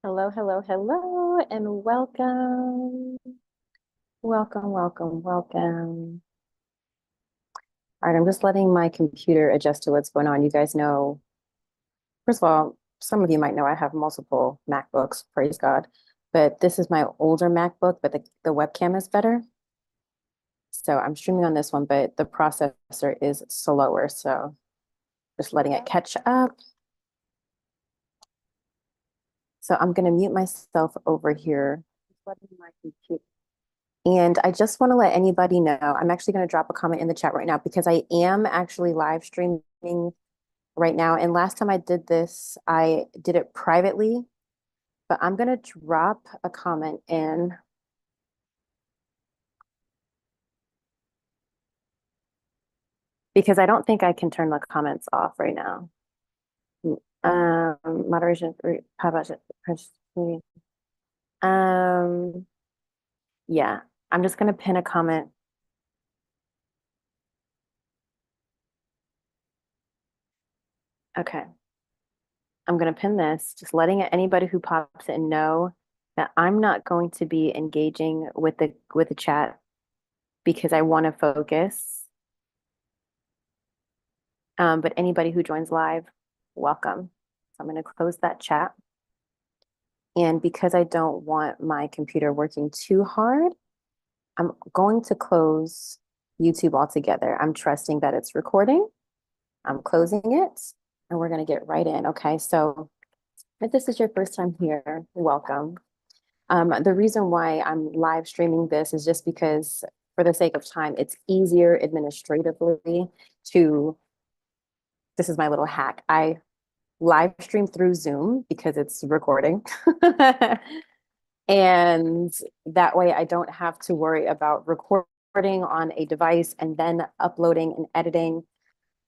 Hello, hello, hello, and welcome. Welcome, welcome, welcome. All right, I'm just letting my computer adjust to what's going on. You guys know, first of all, some of you might know I have multiple MacBooks, praise God. But this is my older MacBook, but the webcam is better. So I'm streaming on this one, but the processor is slower. So just letting it catch up. So I'm going to mute myself over here. Just letting my computer. And I just want to let anybody know, I'm actually going to drop a comment in the chat right now because I am actually live streaming right now. And last time I did this, I did it privately, but I'm going to drop a comment in. Because I don't think I can turn the comments off right now. Moderation, how about it? Yeah, I'm just going to pin a comment. Okay. I'm going to pin this, just letting anybody who pops in know that I'm not going to be engaging with the chat because I want to focus. But anybody who joins live, welcome. So I'm going to close that chat. And because I don't want my computer working too hard, I'm going to close YouTube altogether. I'm trusting that it's recording. I'm closing it, and we're going to get right in. Okay, so if this is your first time here, welcome. The reason why I'm live streaming this is just because, for the sake of time, it's easier administratively to, this is my little hack. I live stream through Zoom because it's recording. And that way I don't have to worry about recording on a device and then uploading and editing.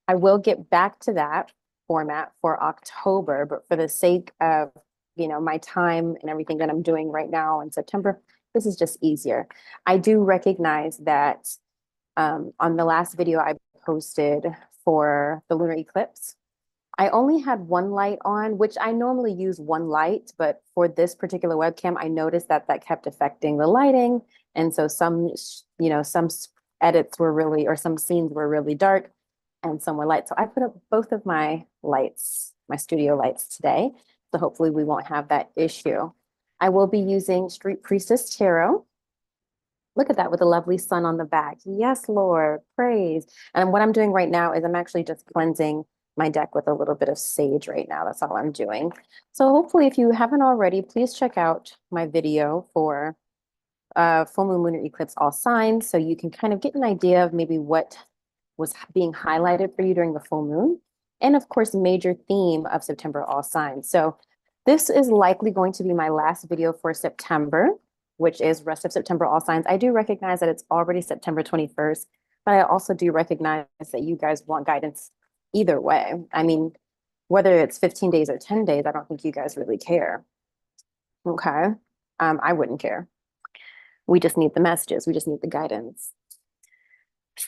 I will get back to that format for October, but for the sake of, my time and everything that I'm doing right now in September, this is just easier. I do recognize that on the last video I posted for the lunar eclipse, I only had one light on, which I normally use one light, but for this particular webcam, I noticed that kept affecting the lighting. And so some edits were really, or some scenes were really dark and some were light. So I put up both of my lights, my studio lights today. So hopefully we won't have that issue. I will be using Street Priestess Tarot. Look at that with a lovely sun on the back. Yes, Lord, praise. And what I'm doing right now is I'm actually just cleansing my deck with a little bit of sage right now. That's all I'm doing. So hopefully if you haven't already, please check out my video for full moon, lunar eclipse, all signs. So you can kind of get an idea of maybe what was being highlighted for you during the full moon. And of course, major theme of September, all signs. So this is likely going to be my last video for September, which is rest of September, all signs. I do recognize that it's already September 21st, but I also do recognize that you guys want guidance either way. I mean, whether it's 15 days or 10 days, I don't think you guys really care. Okay. I wouldn't care. We just need the messages. We just need the guidance.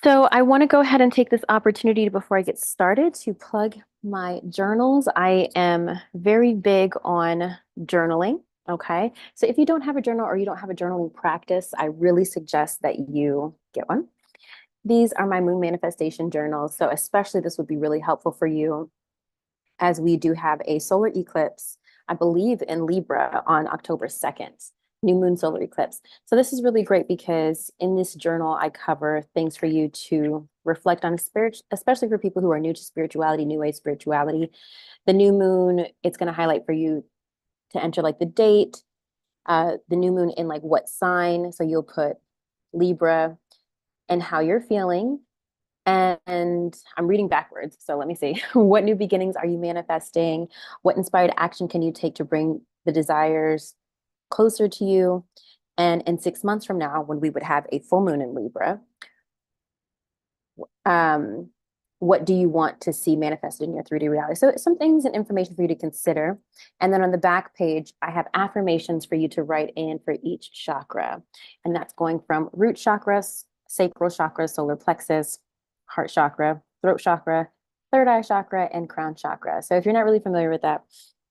So I want to go ahead and take this opportunity before I get started to plug my journals. I am very big on journaling. Okay. So if you don't have a journal or you don't have a journaling practice, I really suggest that you get one. These are my moon manifestation journals. So especially this would be really helpful for you as we do have a solar eclipse, I believe in Libra on October 2nd, new moon solar eclipse. So this is really great because in this journal, I cover things for you to reflect on, especially for people who are new to spirituality, new age spirituality. The new moon, it's going to highlight for you to enter like the date, the new moon in like what sign. So you'll put Libra and how you're feeling. And I'm reading backwards. So let me see. What new beginnings are you manifesting? What inspired action can you take to bring the desires closer to you? And in 6 months from now, when we would have a full moon in Libra, what do you want to see manifested in your 3D reality? So some things and information for you to consider. And then on the back page, I have affirmations for you to write in for each chakra. And that's going from root chakras, sacral chakra, solar plexus, heart chakra, throat chakra, third eye chakra, and crown chakra. So if you're not really familiar with that,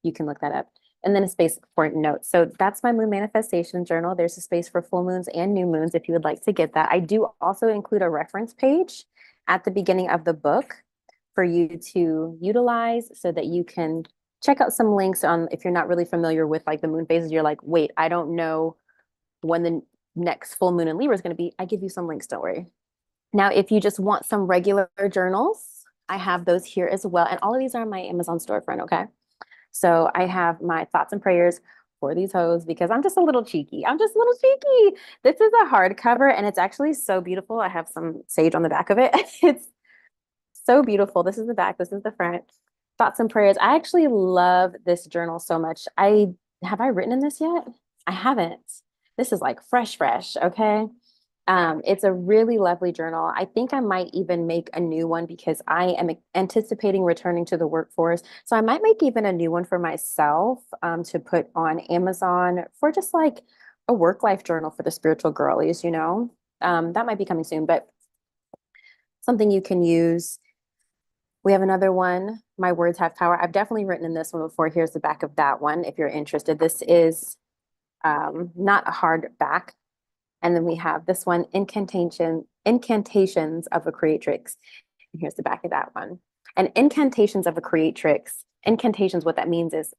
you can look that up. and then a space for notes. So that's my moon manifestation journal. There's a space for full moons and new moons if you would like to get that. I do also include a reference page at the beginning of the book for you to utilize so that you can check out some links on if you're not really familiar with like the moon phases. You're like, wait, I don't know when the next full moon in Libra is going to be. I give you some links, don't worry. Now, if you just want some regular journals, I have those here as well. And all of these are on my Amazon storefront, okay? So I have my thoughts and prayers for these hoes because I'm just a little cheeky. I'm just a little cheeky. This is a hardcover and it's actually so beautiful. I have some sage on the back of it. It's so beautiful. This is the back. This is the front. Thoughts and prayers. I actually love this journal so much. Have I written in this yet? I haven't. This is like fresh, okay? It's a really lovely journal. I think I might even make a new one because I am anticipating returning to the workforce. So I might make even a new one for myself to put on Amazon for just like a work life journal for the spiritual girlies, you know? That might be coming soon, but something you can use. We have another one, My Words Have Power. I've definitely written in this one before. Here's the back of that one if you're interested. This is not a hardback. And then we have this one, Incantations of a Creatrix. And here's the back of that one. And Incantations of a Creatrix, incantations, what that means is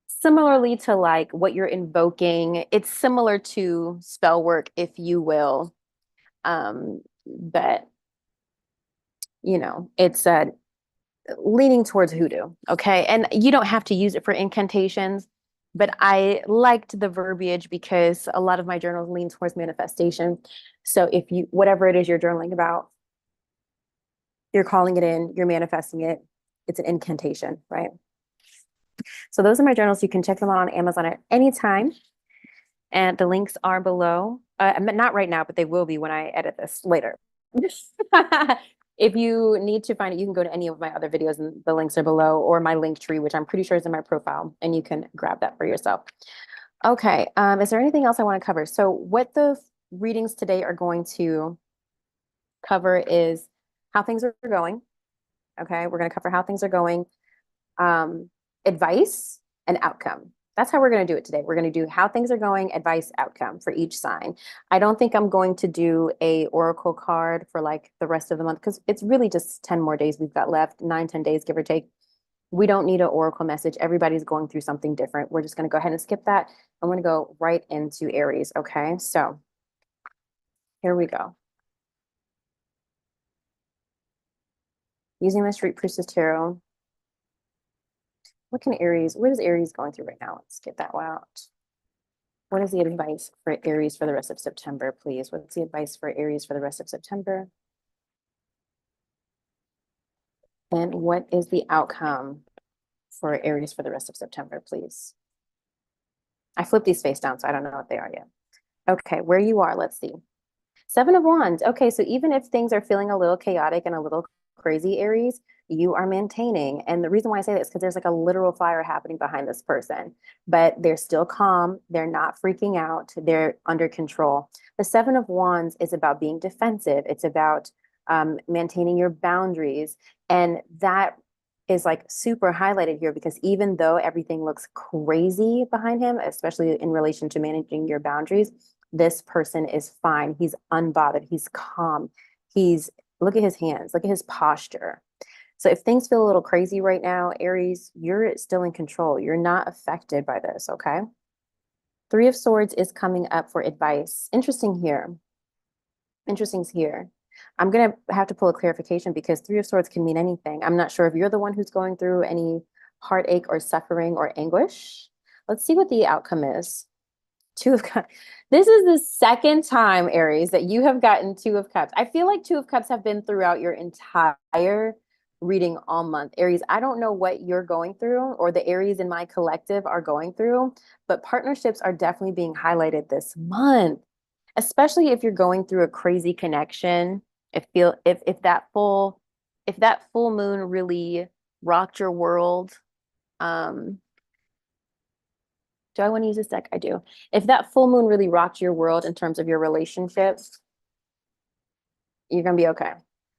similarly to like what you're invoking, it's similar to spell work, if you will. But, you know, it's leaning towards hoodoo, okay? And you don't have to use it for incantations, but I liked the verbiage because a lot of my journals lean towards manifestation. So if you, whatever it is you're journaling about, you're calling it in, you're manifesting it, it's an incantation, right? So those are my journals. You can check them out on Amazon at any time. And the links are below. Not right now, but they will be when I edit this later. If you need to find it, you can go to any of my other videos and the links are below, or my link tree, which I'm pretty sure is in my profile, and you can grab that for yourself. Okay, is there anything else I want to cover? So what the readings today are going to cover is how things are going. Okay, we're going to cover how things are going, advice, and outcome. That's how we're going to do it today. We're going to do how things are going, advice, outcome for each sign. I don't think I'm going to do a oracle card for like the rest of the month because it's really just 10 more days we've got left, 9-10 days, give or take. We don't need an oracle message. Everybody's going through something different. We're just going to go ahead and skip that. I'm going to go right into Aries. Okay, so here we go. Using the Street Priestess Tarot. What can Aries, what is Aries going through right now? Let's get that out. What is the advice for Aries for the rest of September, please? What's the advice for Aries for the rest of September? And what is the outcome for Aries for the rest of September, please? I flipped these face down, so I don't know what they are yet. Okay, where you are, let's see. 7 of Wands. Okay, so even if things are feeling a little chaotic and a little crazy, Aries, you are maintaining. And the reason why I say that is because there's like a literal fire happening behind this person, but they're still calm. They're not freaking out. They're under control. The 7 of Wands is about being defensive. It's about maintaining your boundaries. And that is like super highlighted here because even though everything looks crazy behind him, especially in relation to managing your boundaries, this person is fine. He's unbothered. He's calm. Look at his hands. Look at his posture. So if things feel a little crazy right now, Aries, you're still in control. You're not affected by this, okay? 3 of Swords is coming up for advice. Interesting here. Interesting's here. I'm going to have to pull a clarification because 3 of Swords can mean anything. I'm not sure if you're the one who's going through any heartache or suffering or anguish. Let's see what the outcome is. 2 of Cups. This is the second time, Aries, that you have gotten 2 of Cups. I feel like 2 of Cups have been throughout your entire reading all month. Aries, I don't know what you're going through or the Aries in my collective are going through, but partnerships are definitely being highlighted this month, especially if you're going through a crazy connection. If that full moon really rocked your world, do I want to use this deck? I do. If that full moon really rocked your world in terms of your relationships, you're gonna be okay.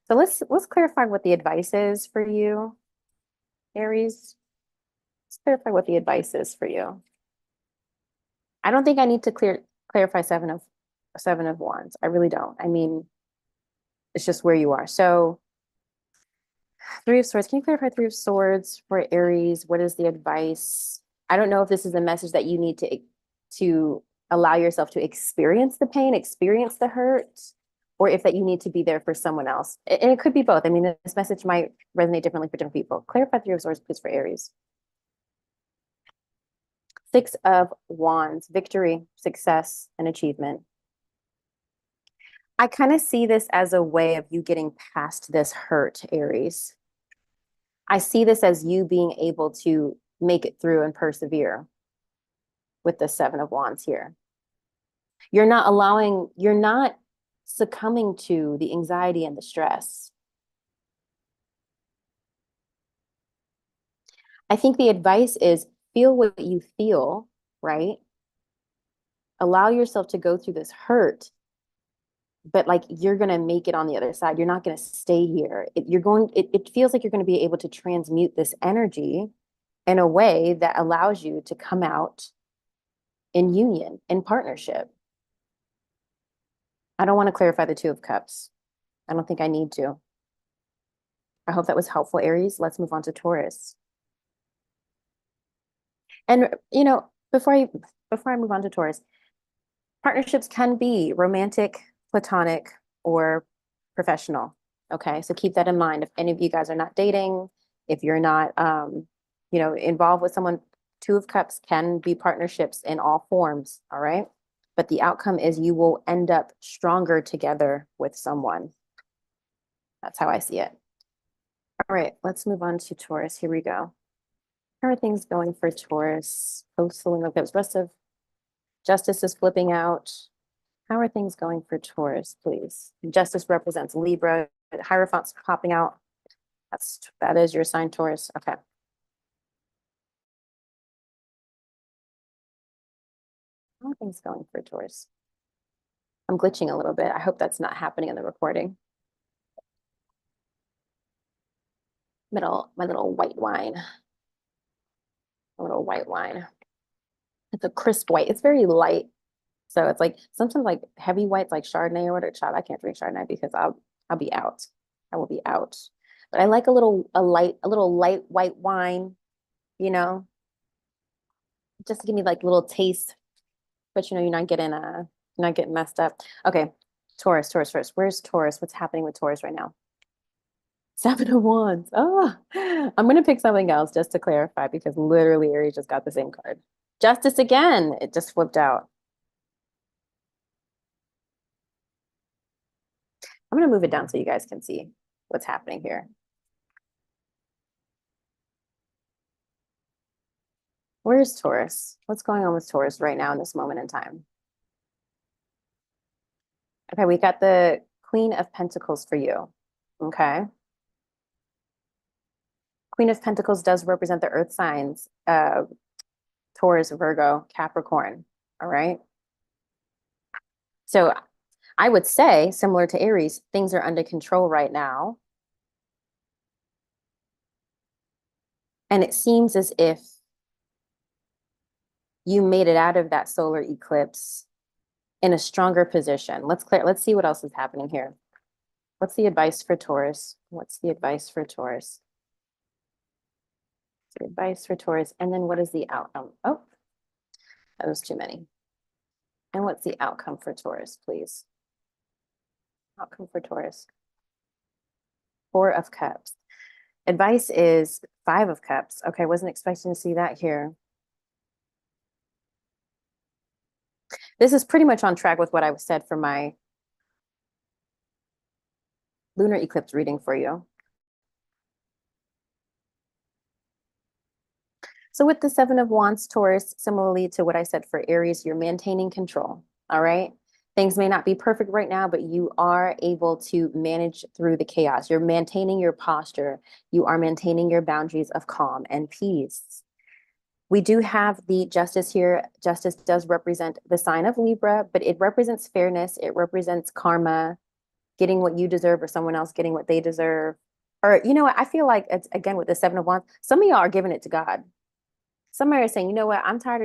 So let's clarify what the advice is for you, Aries. Clarify what the advice is for you. I don't think I need to clarify seven of wands. I really don't. I mean, it's just where you are. So Three of Swords. Can you clarify Three of Swords for Aries? What is the advice? I don't know if this is a message that you need to allow yourself to experience the pain, experience the hurt, or if that you need to be there for someone else. And it could be both. I mean, this message might resonate differently for different people. Clarify Three of Swords, please, for Aries. Six of Wands, victory, success, and achievement. I kind of see this as a way of you getting past this hurt, Aries. I see this as you being able to make it through and persevere with the Seven of Wands here. You're not succumbing to the anxiety and the stress. I think the advice is feel what you feel, right? Allow yourself to go through this hurt, but like you're going to make it on the other side. You're not going to stay here. It feels like you're going to be able to transmute this energy in a way that allows you to come out in union, in partnership. I don't want to clarify the Two of Cups. I don't think I need to. I hope that was helpful, Aries. Let's move on to Taurus. And, you know, before I move on to Taurus, partnerships can be romantic, platonic, or professional. Okay, so keep that in mind. If any of you guys are not dating, if you're not, involved with someone, Two of Cups can be partnerships in all forms. All right, but the outcome is you will end up stronger together with someone. That's how I see it. All right, let's move on to Taurus. Here we go. How are things going for Taurus? Post-Solar Eclipse. Rest of Justice is flipping out. How are things going for Taurus, please? Justice represents Libra. Hierophant's popping out. That is your sign, Taurus. Okay. How are things going for Taurus? I'm glitching a little bit. I hope that's not happening in the recording. My little white wine. A little white wine. It's a crisp white. It's very light. So it's like sometimes like heavy whites like Chardonnay or whatever. Child, I can't drink Chardonnay because I'll be out. I will be out. But I like a little light white wine, you know, just to give me like little taste. But you know, you're not getting messed up. Okay, Taurus. Where's Taurus? What's happening with Taurus right now? Seven of Wands. Oh, I'm gonna pick something else just to clarify because literally Aries just got the same card. Justice again. It just flipped out. I'm gonna move it down so you guys can see what's happening here. Where's Taurus? What's going on with Taurus right now in this moment in time? Okay, we got the Queen of Pentacles for you. Okay. Queen of Pentacles does represent the earth signs, Taurus, Virgo, Capricorn. All right. So I would say, similar to Aries, things are under control right now. And it seems as if you made it out of that solar eclipse in a stronger position. Let's see what else is happening here. What's the advice for Taurus? What's the advice for Taurus? The advice for Taurus. And then what is the outcome? Oh, that was too many. And what's the outcome for Taurus, please? Outcome for Taurus. Four of Cups. Advice is Five of Cups. Okay, wasn't expecting to see that here. This is pretty much on track with what I said for my lunar eclipse reading for you. So with the Seven of Wands, Taurus, similarly to what I said for Aries, you're maintaining control. All right. Things may not be perfect right now, but you are able to manage through the chaos. You're maintaining your posture. You are maintaining your boundaries of calm and peace. We do have the Justice here. Justice does represent the sign of Libra, but it represents fairness. It represents karma, getting what you deserve or someone else getting what they deserve. Or, you know what? I feel like it's, again, with the Seven of Wands, some of y'all are giving it to God. Somebody is saying, you know what, I am tired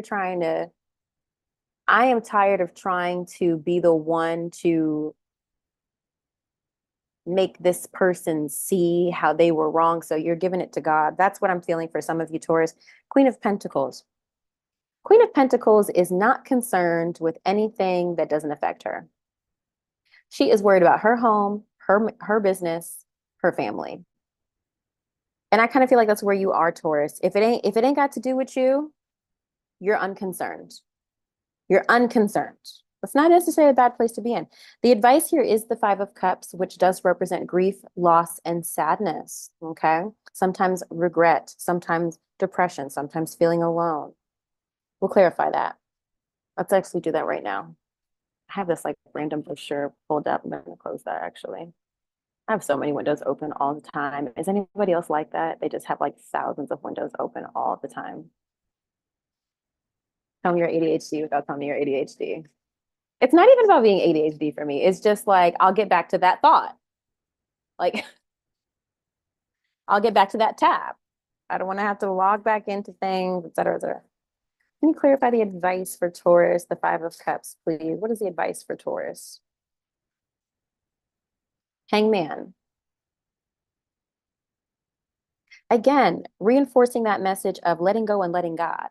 of trying to be the one to make this person see how they were wrong. So you're giving it to God. That's what I'm feeling for some of you, Taurus. Queen of Pentacles. Queen of Pentacles is not concerned with anything that doesn't affect her. She is worried about her home, her business, her family. And I kind of feel like that's where you are, Taurus. If it ain't got to do with you, you're unconcerned. You're unconcerned. That's not necessarily a bad place to be in. The advice here is the Five of Cups, which does represent grief, loss, and sadness. Okay. Sometimes regret, sometimes depression, sometimes feeling alone. We'll clarify that. Let's actually do that right now. I have this like random brochure pulled up. I'm going to close that actually. I have so many windows open all the time. Is anybody else like that? They just have like thousands of windows open all the time. Tell me you're ADHD without telling me you're ADHD. It's not even about being ADHD for me. It's just like, I'll get back to that thought. Like, I'll get back to that tab. I don't want to have to log back into things, et cetera, et cetera. Can you clarify the advice for Taurus, the Five of Cups, please? What is the advice for Taurus? Hangman. Again, reinforcing that message of letting go and letting God.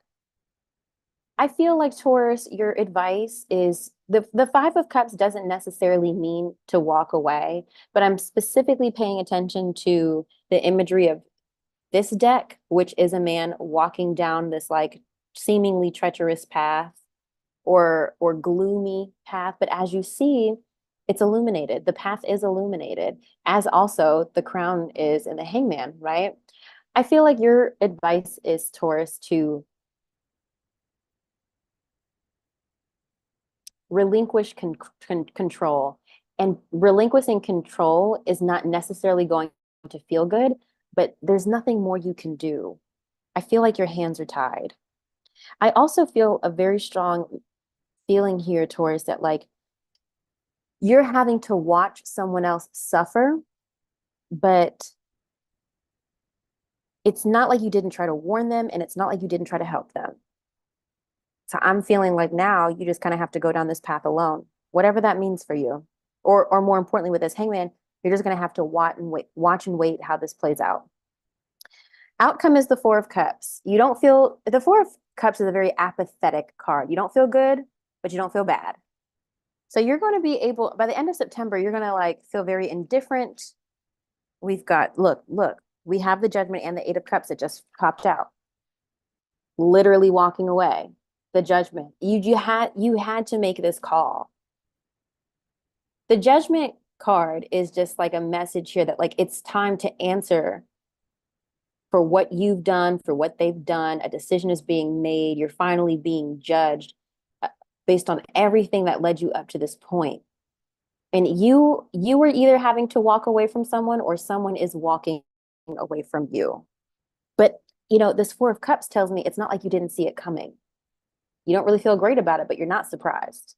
I feel like Taurus, your advice is the Five of Cups doesn't necessarily mean to walk away, but I'm specifically paying attention to the imagery of this deck, which is a man walking down this like seemingly treacherous path or gloomy path. But as you see, it's illuminated. The path is illuminated, as also the crown is in the hangman, right? I feel like your advice is, Taurus, to relinquish control. And relinquishing control is not necessarily going to feel good, but there's nothing more you can do. I feel like your hands are tied. I also feel a very strong feeling here, Taurus, that like you're having to watch someone else suffer, but it's not like you didn't try to warn them, and it's not like you didn't try to help them. So I'm feeling like now you just kind of have to go down this path alone, whatever that means for you. Or more importantly, with this hangman, you're just going to have to watch and wait how this plays out. Outcome is the Four of Cups. You don't feel, the Four of Cups is a very apathetic card. You don't feel good, but you don't feel bad. So you're going to be able, by the end of September, you're going to like feel very indifferent. We've got, look, we have the Judgment and the Eight of Cups that just popped out. Literally walking away. The Judgment. You had to make this call. The Judgment card is just like a message here that like it's time to answer for what you've done, for what they've done. A decision is being made. You're finally being judged based on everything that led you up to this point. And you were either having to walk away from someone or someone is walking away from you. But, you know, this Four of Cups tells me it's not like you didn't see it coming. You don't really feel great about it, but you're not surprised.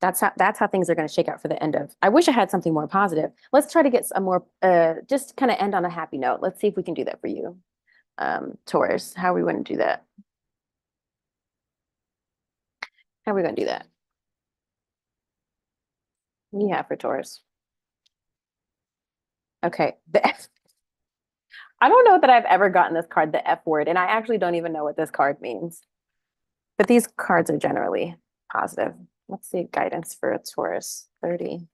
That's how things are going to shake out for the end of. I wish I had something more positive. Let's try to get some more, just kind of end on a happy note. Let's see if we can do that for you, Taurus. How are we going to do that? How are we going to do that? What do you have for Taurus? Okay. I don't know that I've ever gotten this card, the F word, and I actually don't even know what this card means. But these cards are generally positive. Let's see guidance for a Taurus 30.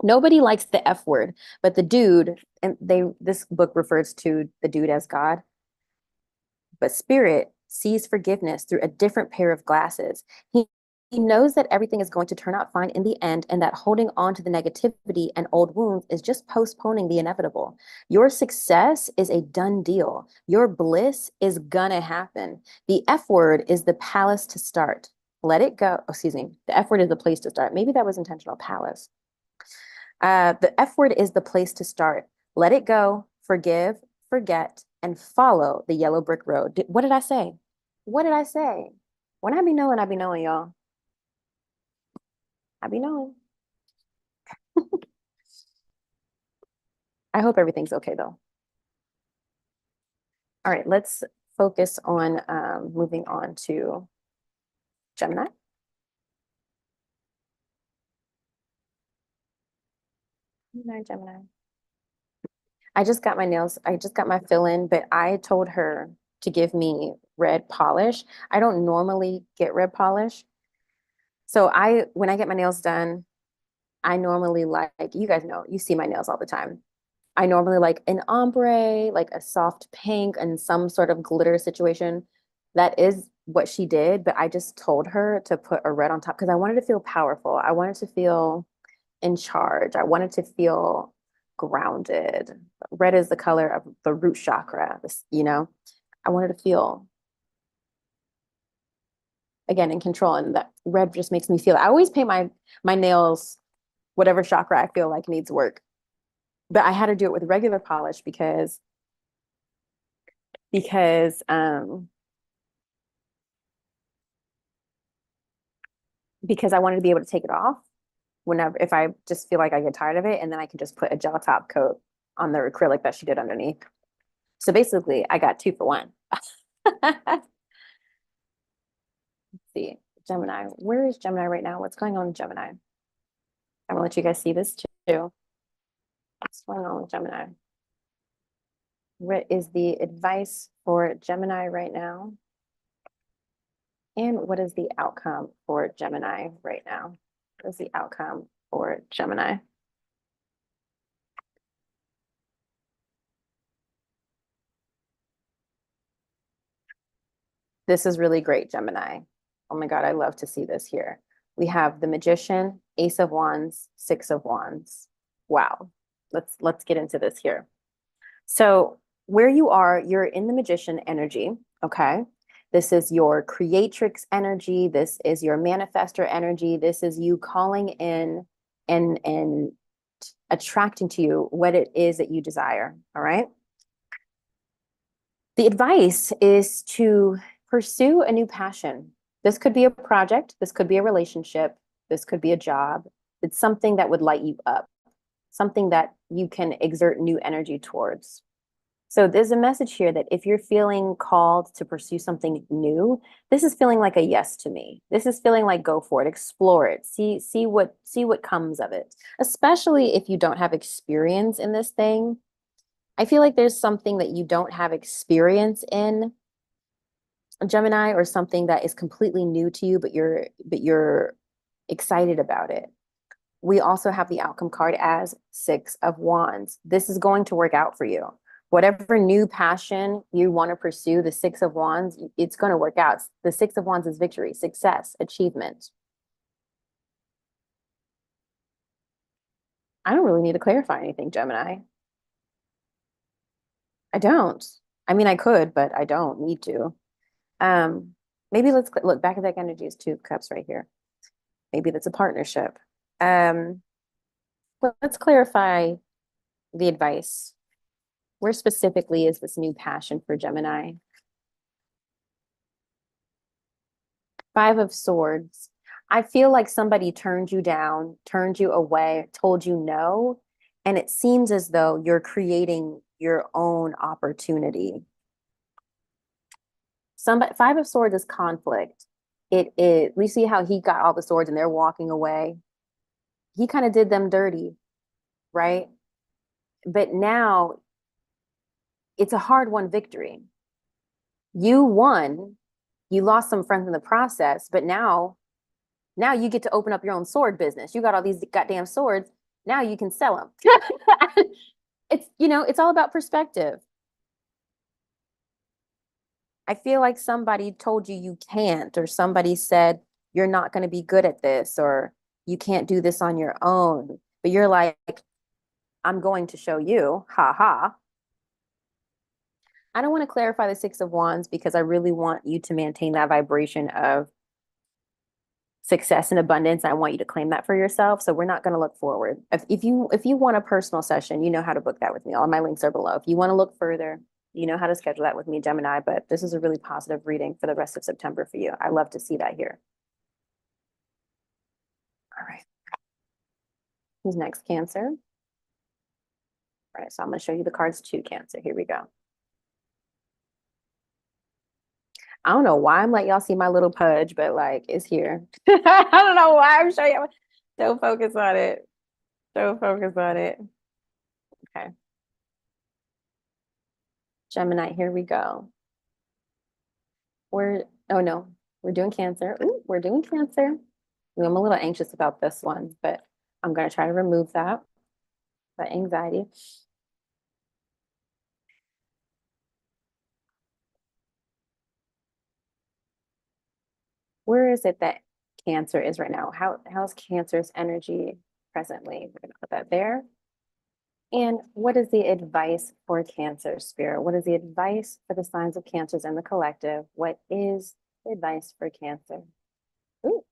Nobody likes the F word, but the dude, and this book refers to the dude as God, but Spirit sees forgiveness through a different pair of glasses. He knows that everything is going to turn out fine in the end, and that holding on to the negativity and old wounds is just postponing the inevitable. Your success is a done deal. Your bliss is gonna happen. The F word is the palace to start. Let it go. Oh, excuse me. The F word is the place to start. Maybe that was intentional. Palace. The F word is the place to start. Let it go. Forgive, forget, and follow the yellow brick road. What did I say? What did I say? When I be knowing, y'all. I be knowing. I hope everything's okay though. All right, let's focus on moving on to Gemini. Gemini. I just got my fill-in, but I told her to give me red polish. I don't normally get red polish. So when I get my nails done, I normally like, you guys know, you see my nails all the time. I normally like an ombre, like a soft pink and some sort of glitter situation. That is what she did, but I just told her to put a red on top because I wanted to feel powerful. I wanted to feel in charge. I wanted to feel grounded. Red is the color of the root chakra, I wanted to feel again in control, and that red just makes me feel. I always paint my nails whatever chakra I feel like needs work. But I had to do it with regular polish because I wanted to be able to take it off whenever if I just feel like I get tired of it, and then I can just put a gel top coat on the acrylic that she did underneath. So basically, I got 2 for 1. Let's see, Gemini. Where is Gemini right now? What's going on with Gemini? I'm gonna let you guys see this too. What's going on with Gemini? What is the advice for Gemini right now? And what is the outcome for Gemini right now? What is the outcome for Gemini? This is really great, Gemini. Oh my God, I love to see this here. We have the Magician, Ace of Wands, 6 of Wands. Wow. Let's get into this here. So where you are, you're in the Magician energy, okay? This is your creatrix energy. This is your manifestor energy. This is you calling in and attracting to you what it is that you desire, all right? The advice is to pursue a new passion. This could be a project, this could be a relationship, this could be a job. It's something that would light you up, something that you can exert new energy towards. So there's a message here that if you're feeling called to pursue something new, this is feeling like a yes to me. This is feeling like go for it, explore it, see what comes of it. Especially if you don't have experience in this thing. I feel like there's something that you don't have experience in, Gemini, or something that is completely new to you, but you're excited about it. We also have the outcome card as 6 of Wands. This is going to work out for you. Whatever new passion you want to pursue, the 6 of Wands, it's going to work out. The 6 of Wands is victory, success, achievement. I don't really need to clarify anything, Gemini. I don't. I mean, I could, but I don't need to. Maybe let's look back at that energy is 2 of Cups right here. Maybe that's a partnership. Let's clarify the advice. Where specifically is this new passion for Gemini? 5 of Swords. I feel like somebody turned you down, turned you away, told you no, and it seems as though you're creating your own opportunity. 5 of Swords is conflict. It is, we see how he got all the swords and they're walking away. He kind of did them dirty, right? But now it's a hard-won victory. You won, you lost some friends in the process, but now you get to open up your own sword business. You got all these goddamn swords. Now you can sell them. It's all about perspective. I feel like somebody told you you can't, or somebody said you're not going to be good at this, or you can't do this on your own. But you're like, I'm going to show you. Ha ha. I don't want to clarify the 6 of Wands because I really want you to maintain that vibration of success and abundance. I want you to claim that for yourself. So we're not going to look forward. If you want a personal session, you know how to book that with me. All my links are below. If you want to look further, you know how to schedule that with me, Gemini. But this is a really positive reading for the rest of September for you. I love to see that here. All right. Who's next? Cancer. All right. So I'm going to show you the cards to Cancer. Here we go. I don't know why I'm letting y'all see my little pudge, but like it's here. I don't know why I'm showing you. So focus on it. So focus on it. Okay. Gemini, here we go. Oh no, we're doing Cancer. Ooh, we're doing Cancer. Ooh, I'm a little anxious about this one, but I'm going to try to remove that anxiety. Where is it that Cancer is right now? How's Cancer's energy presently? We're going to put that there. And what is the advice for Cancer, Spirit? What is the advice for the signs of Cancers in the collective? What is the advice for Cancer? Ooh.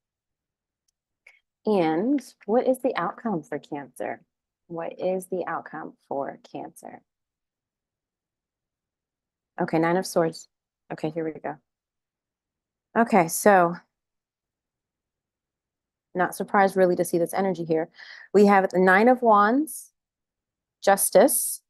And what is the outcome for Cancer? What is the outcome for Cancer? Okay, Nine of Swords. Okay, here we go. Okay, so not surprised really to see this energy here. We have the Nine of Wands, Justice,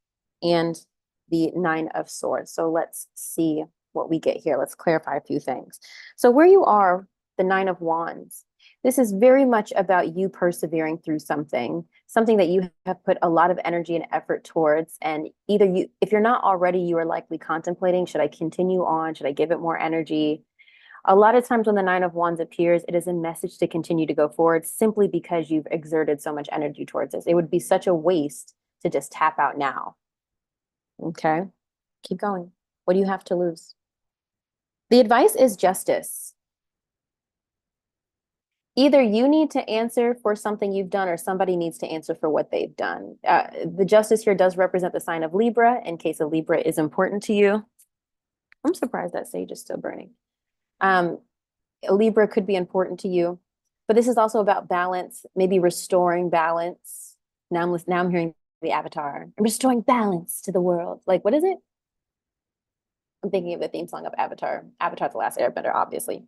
and the Nine of Swords. So let's see what we get here. Let's clarify a few things. So where you are, the Nine of Wands, this is very much about you persevering through something that you have put a lot of energy and effort towards. And either you, if you're not already, you are likely contemplating, should I continue on? Should I give it more energy? A lot of times when the Nine of Wands appears, it is a message to continue to go forward simply because you've exerted so much energy towards this. It would be such a waste to just tap out now. Okay, keep going. What do you have to lose? The advice is justice. Either you need to answer for something you've done or somebody needs to answer for what they've done. The justice here does represent the sign of Libra in case a Libra is important to you. I'm surprised that sage is still burning. Libra could be important to you, but this is also about balance, maybe restoring balance. Now I'm hearing the avatar. I'm restoring balance to the world. Like, what is it? I'm thinking of the theme song of Avatar. Avatar: The Last Airbender, obviously.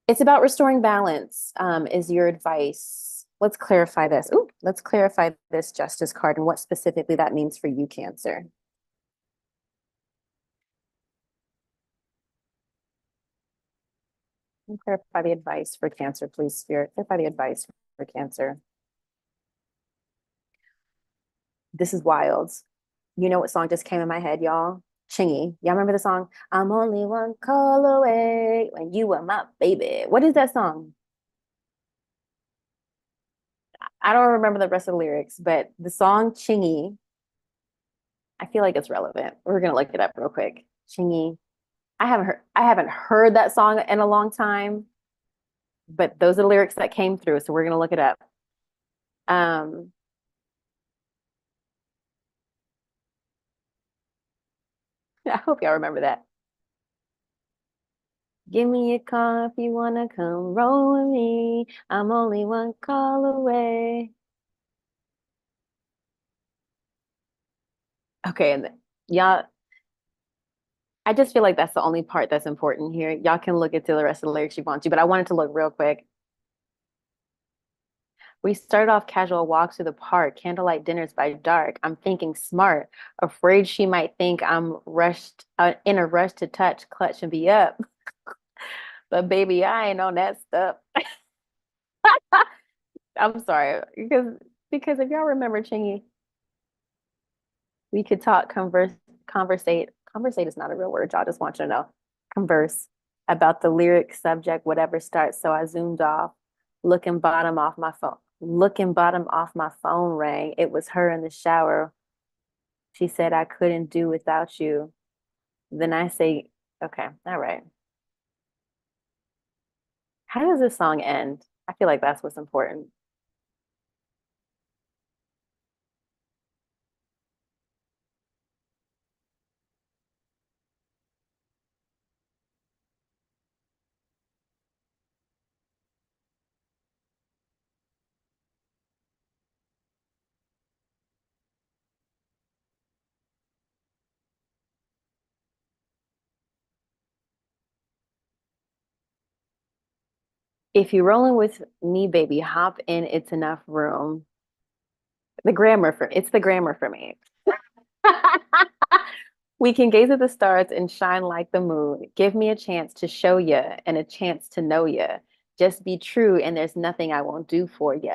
It's about restoring balance, is your advice. Let's clarify this. Ooh, let's clarify this Justice card and what specifically that means for you, Cancer. Clarify the advice for Cancer, please, Spirit. Clarify the advice for Cancer. This is wild. You know what song just came in my head, y'all? Chingy. Y'all remember the song? I'm only one call away when you were my baby. What is that song? I don't remember the rest of the lyrics, but the song Chingy, I feel like it's relevant. We're gonna look it up real quick. Chingy. I haven't heard that song in a long time, but those are the lyrics that came through, so we're gonna look it up. Um, I hope y'all remember that. Give me a call if you wanna come roll with me. I'm only one call away. Okay, and y'all, I just feel like that's the only part that's important here. Y'all can look into the rest of the lyrics you want to, but I wanted to look real quick. We started off casual walks through the park, candlelight dinners by dark. I'm thinking smart, afraid she might think I'm rushed, in a rush to touch, clutch, and be up. But baby, I ain't on that stuff. I'm sorry, because if y'all remember Chingy, we could talk, conversate. Conversate is not a real word. Y'all just want you to know. Converse about the lyric, subject, whatever starts. So I zoomed off, looking bottom off my phone. Looking bottom off my phone rang. It was her in the shower. She said I couldn't do without you. Then I say, okay, all right. How does this song end? I feel like that's what's important. If you're rolling with me, baby, hop in. It's enough room. It's the grammar for me. We can gaze at the stars and shine like the moon. Give me a chance to show you and a chance to know you. Just be true, and there's nothing I won't do for you.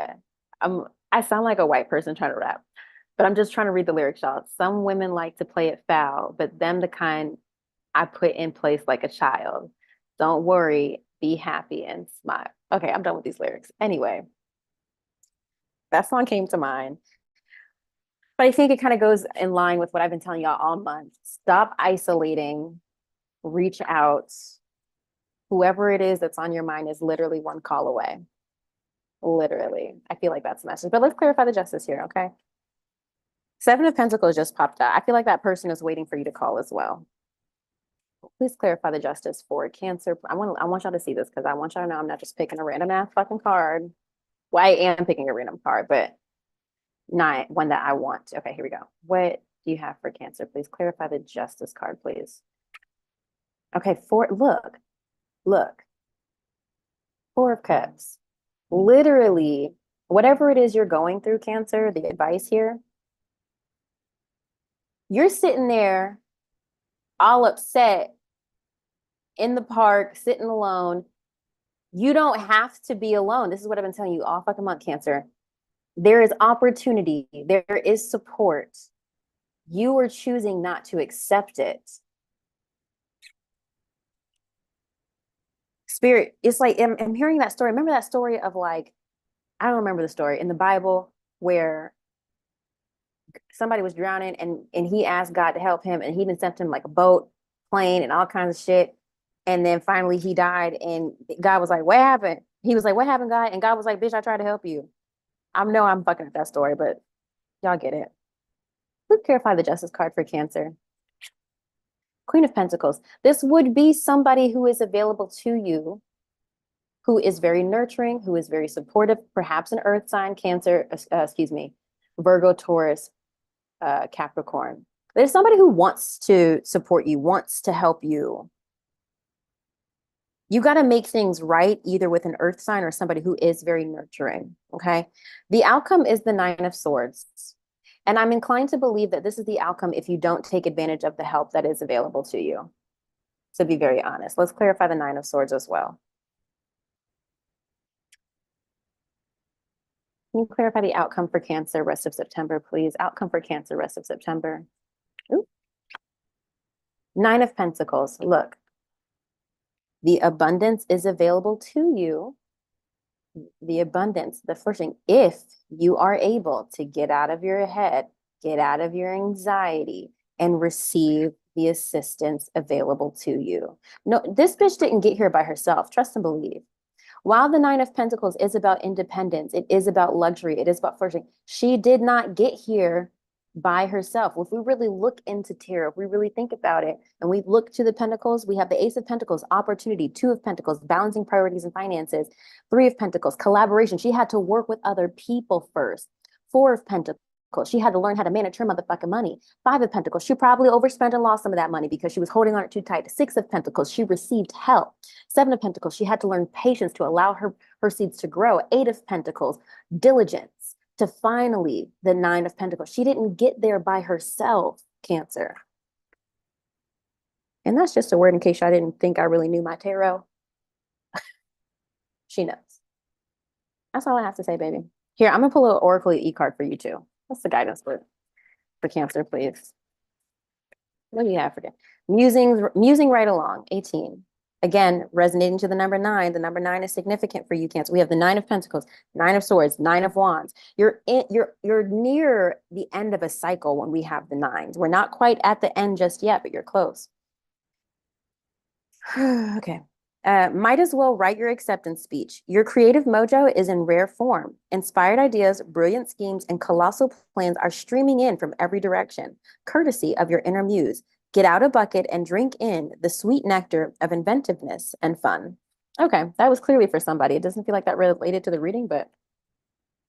I sound like a white person trying to rap, but I'm just trying to read the lyrics, y'all. Some women like to play it foul, but them the kind I put in place like a child. Don't worry, be happy and smile. Okay, I'm done with these lyrics. Anyway, that song came to mind. But I think it kind of goes in line with what I've been telling y'all all month. Stop isolating, reach out. Whoever it is that's on your mind is literally one call away. Literally. I feel like that's the message. But let's clarify the justice here, okay? Seven of Pentacles just popped out. I feel like that person is waiting for you to call as well. Please clarify the justice for Cancer. I want y'all to see this because I want y'all to know I'm not just picking a random ass fucking card. Well, I am picking a random card, but not one that I want. Okay, here we go. What do you have for Cancer? Please clarify the justice card, please. Okay, look. Four of Cups. Literally, whatever it is you're going through, Cancer, the advice here, you're sitting there all upset in the park, sitting alone. You don't have to be alone. This is what I've been telling you all fucking month, Cancer. There is opportunity. There is support. You are choosing not to accept it. Spirit, it's like I'm hearing that story. Remember that story of like, I don't remember the story in the Bible where somebody was drowning and he asked God to help him and he even sent him like a boat, plane, and all kinds of shit. And then finally he died and God was like, what happened? He was like, what happened, God? And God was like, bitch, I tried to help you. I know I'm fucking at that story, but y'all get it. Let's clarify the justice card for Cancer. Queen of Pentacles. This would be somebody who is available to you, who is very nurturing, who is very supportive, perhaps an earth sign, Cancer, Virgo, Taurus, Capricorn. There's somebody who wants to support you, wants to help you. You got to make things right, either with an earth sign or somebody who is very nurturing, okay? The outcome is the Nine of Swords. And I'm inclined to believe that this is the outcome if you don't take advantage of the help that is available to you. To be very honest, let's clarify the Nine of Swords as well. Can you clarify the outcome for Cancer rest of September, please? Outcome for Cancer rest of September. Ooh. Nine of Pentacles. Look, the abundance is available to you. The abundance, the first thing, if you are able to get out of your head, get out of your anxiety, and receive the assistance available to you. No, this bitch didn't get here by herself. Trust and believe. While the Nine of Pentacles is about independence, it is about luxury, it is about flourishing, she did not get here by herself. If we really look into tarot, if we really think about it, and we look to the Pentacles, we have the Ace of Pentacles, opportunity, Two of Pentacles, balancing priorities and finances, Three of Pentacles, collaboration. She had to work with other people first. Four of Pentacles. She had to learn how to manage her motherfucking money. Five of Pentacles. She probably overspent and lost some of that money because she was holding on it too tight. Six of Pentacles. She received help. Seven of Pentacles. She had to learn patience to allow her seeds to grow. Eight of Pentacles. Diligence. To finally the Nine of Pentacles. She didn't get there by herself, Cancer. And that's just a word in case I didn't think I really knew my tarot. She knows. That's all I have to say, baby. Here, I'm gonna pull an Oracle e-card for you too. What's the guidance for Cancer, please? What do you have for it? Musing right along, 18. Again, resonating to the number 9. The number 9 is significant for you, Cancer. We have the Nine of Pentacles, Nine of Swords, Nine of Wands. You're near the end of a cycle when we have the nines. We're not quite at the end just yet, but you're close. Okay. Might as well write your acceptance speech. Your creative mojo is in rare form. Inspired ideas, brilliant schemes, and colossal plans are streaming in from every direction, courtesy of your inner muse. Get out a bucket and drink in the sweet nectar of inventiveness and fun. Okay, that was clearly for somebody. It doesn't feel like that related to the reading, but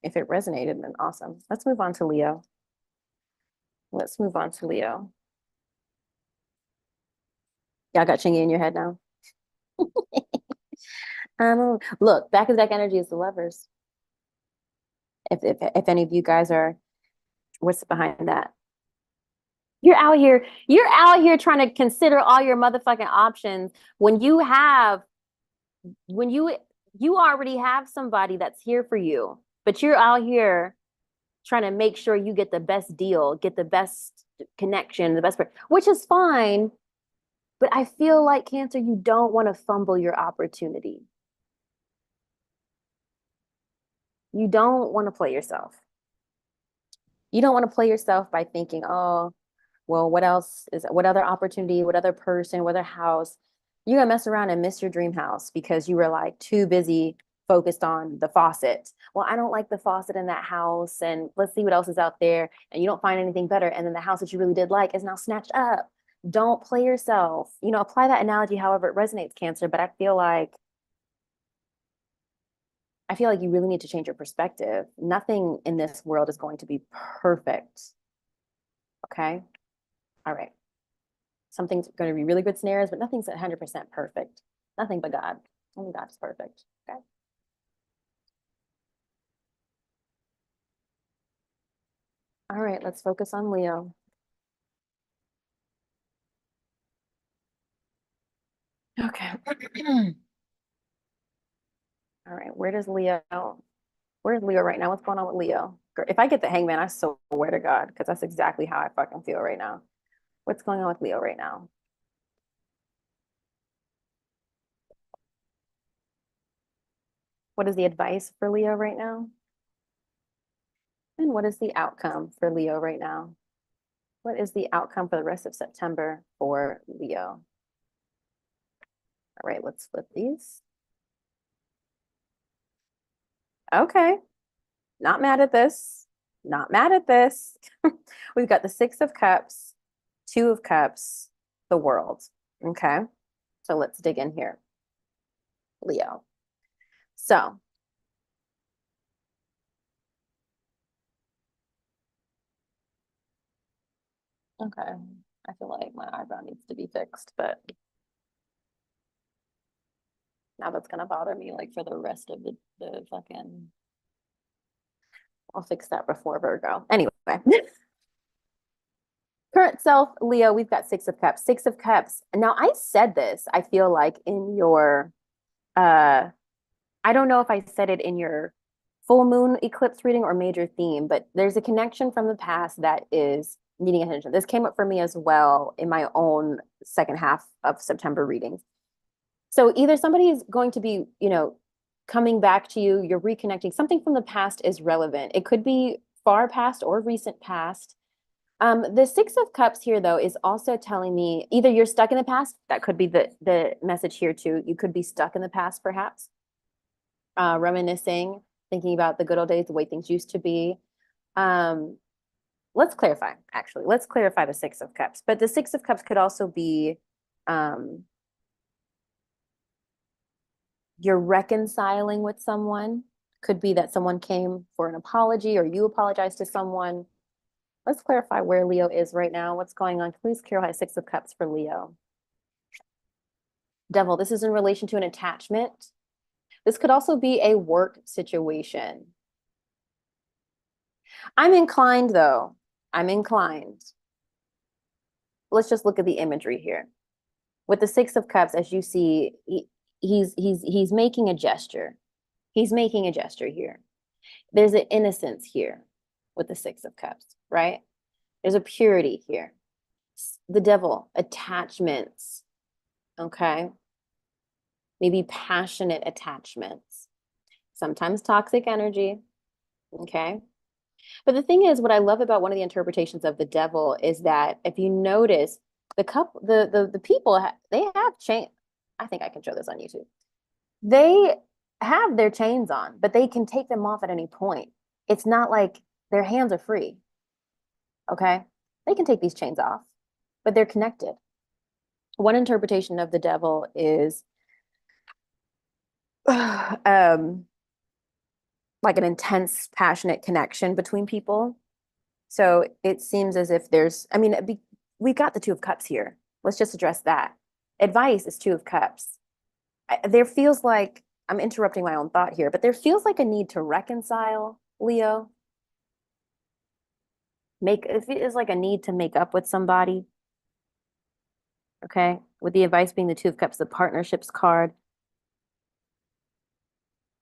if it resonated, then awesome. Let's move on to Leo. Y'all got Chingy in your head now? Look, back of deck energy is the Lovers. If any of you guys are, what's behind that? you're out here trying to consider all your motherfucking options when you already have somebody that's here for you, but you're out here trying to make sure you get the best deal, get the best connection, the best, which is fine. But I feel like Cancer, you don't want to fumble your opportunity. You don't want to play yourself. You don't want to play yourself by thinking, oh, well, what else is, what other opportunity, what other person, what other house? You're gonna mess around and miss your dream house because you were like too busy focused on the faucet. Well, I don't like the faucet in that house, and let's see what else is out there. And you don't find anything better. And then the house that you really did like is now snatched up. Don't play yourself. You know, apply that analogy however it resonates, Cancer. But I feel like you really need to change your perspective. Nothing in this world is going to be perfect. Okay? All right. Something's going to be really good scenarios, but nothing's 100% perfect. Nothing but God. Only God is perfect. Okay? All right, let's focus on Leo. Okay. All right, where's Leo right now? What's going on with Leo? If I get the hangman, I swear to God, because that's exactly how I fucking feel right now. What's going on with Leo right now? What is the advice for Leo right now? And what is the outcome for Leo right now? What is the outcome for the rest of September for Leo? All right, let's flip these. Okay, not mad at this. Not mad at this. We've got the Six of Cups, Two of Cups, the World. Okay, so let's dig in here. Leo. So, okay, I feel like my eyebrow needs to be fixed, but now that's gonna bother me like for the rest of the fucking. I'll fix that before Virgo. Anyway. Current self, Leo, we've got Six of Cups. Six of Cups. Now, I said this, I feel like in your, I don't know if I said it in your full moon eclipse reading or major theme, but there's a connection from the past that is needing attention. This came up for me as well in my own second half of September readings. So either somebody is going to be, coming back to you, you're reconnecting, something from the past is relevant. It could be far past or recent past. The Six of Cups here, though, is also telling me either you're stuck in the past. That could be the message here, too. You could be stuck in the past, perhaps, reminiscing, thinking about the good old days, the way things used to be. Let's clarify, actually. Let's clarify the Six of Cups. But the Six of Cups could also be you're reconciling with someone. Could be that someone came for an apology or you apologize to someone. Let's clarify where Leo is right now. What's going on? Please clarify Six of Cups for Leo. Devil, this is in relation to an attachment. This could also be a work situation. I'm inclined, though. I'm inclined. Let's just look at the imagery here. With the Six of Cups, as you see, he's making a gesture. He's making a gesture here. There's an innocence here with the Six of Cups, right? There's a purity here. The Devil, attachments, okay? Maybe passionate attachments, sometimes toxic energy, okay? But the thing is, what I love about one of the interpretations of the Devil is that if you notice, the people, they have chain. I think I can show this on YouTube. They have their chains on, but they can take them off at any point. It's not like their hands are free. Okay? They can take these chains off, but they're connected. One interpretation of the Devil is like an intense, passionate connection between people. So it seems as if we've got the Two of Cups here. Let's just address that. Advice is Two of Cups. There feels like, I'm interrupting my own thought here, but there feels like a need to reconcile, Leo. if it is like a need to make up with somebody, okay, with the advice being the Two of Cups, the partnerships card,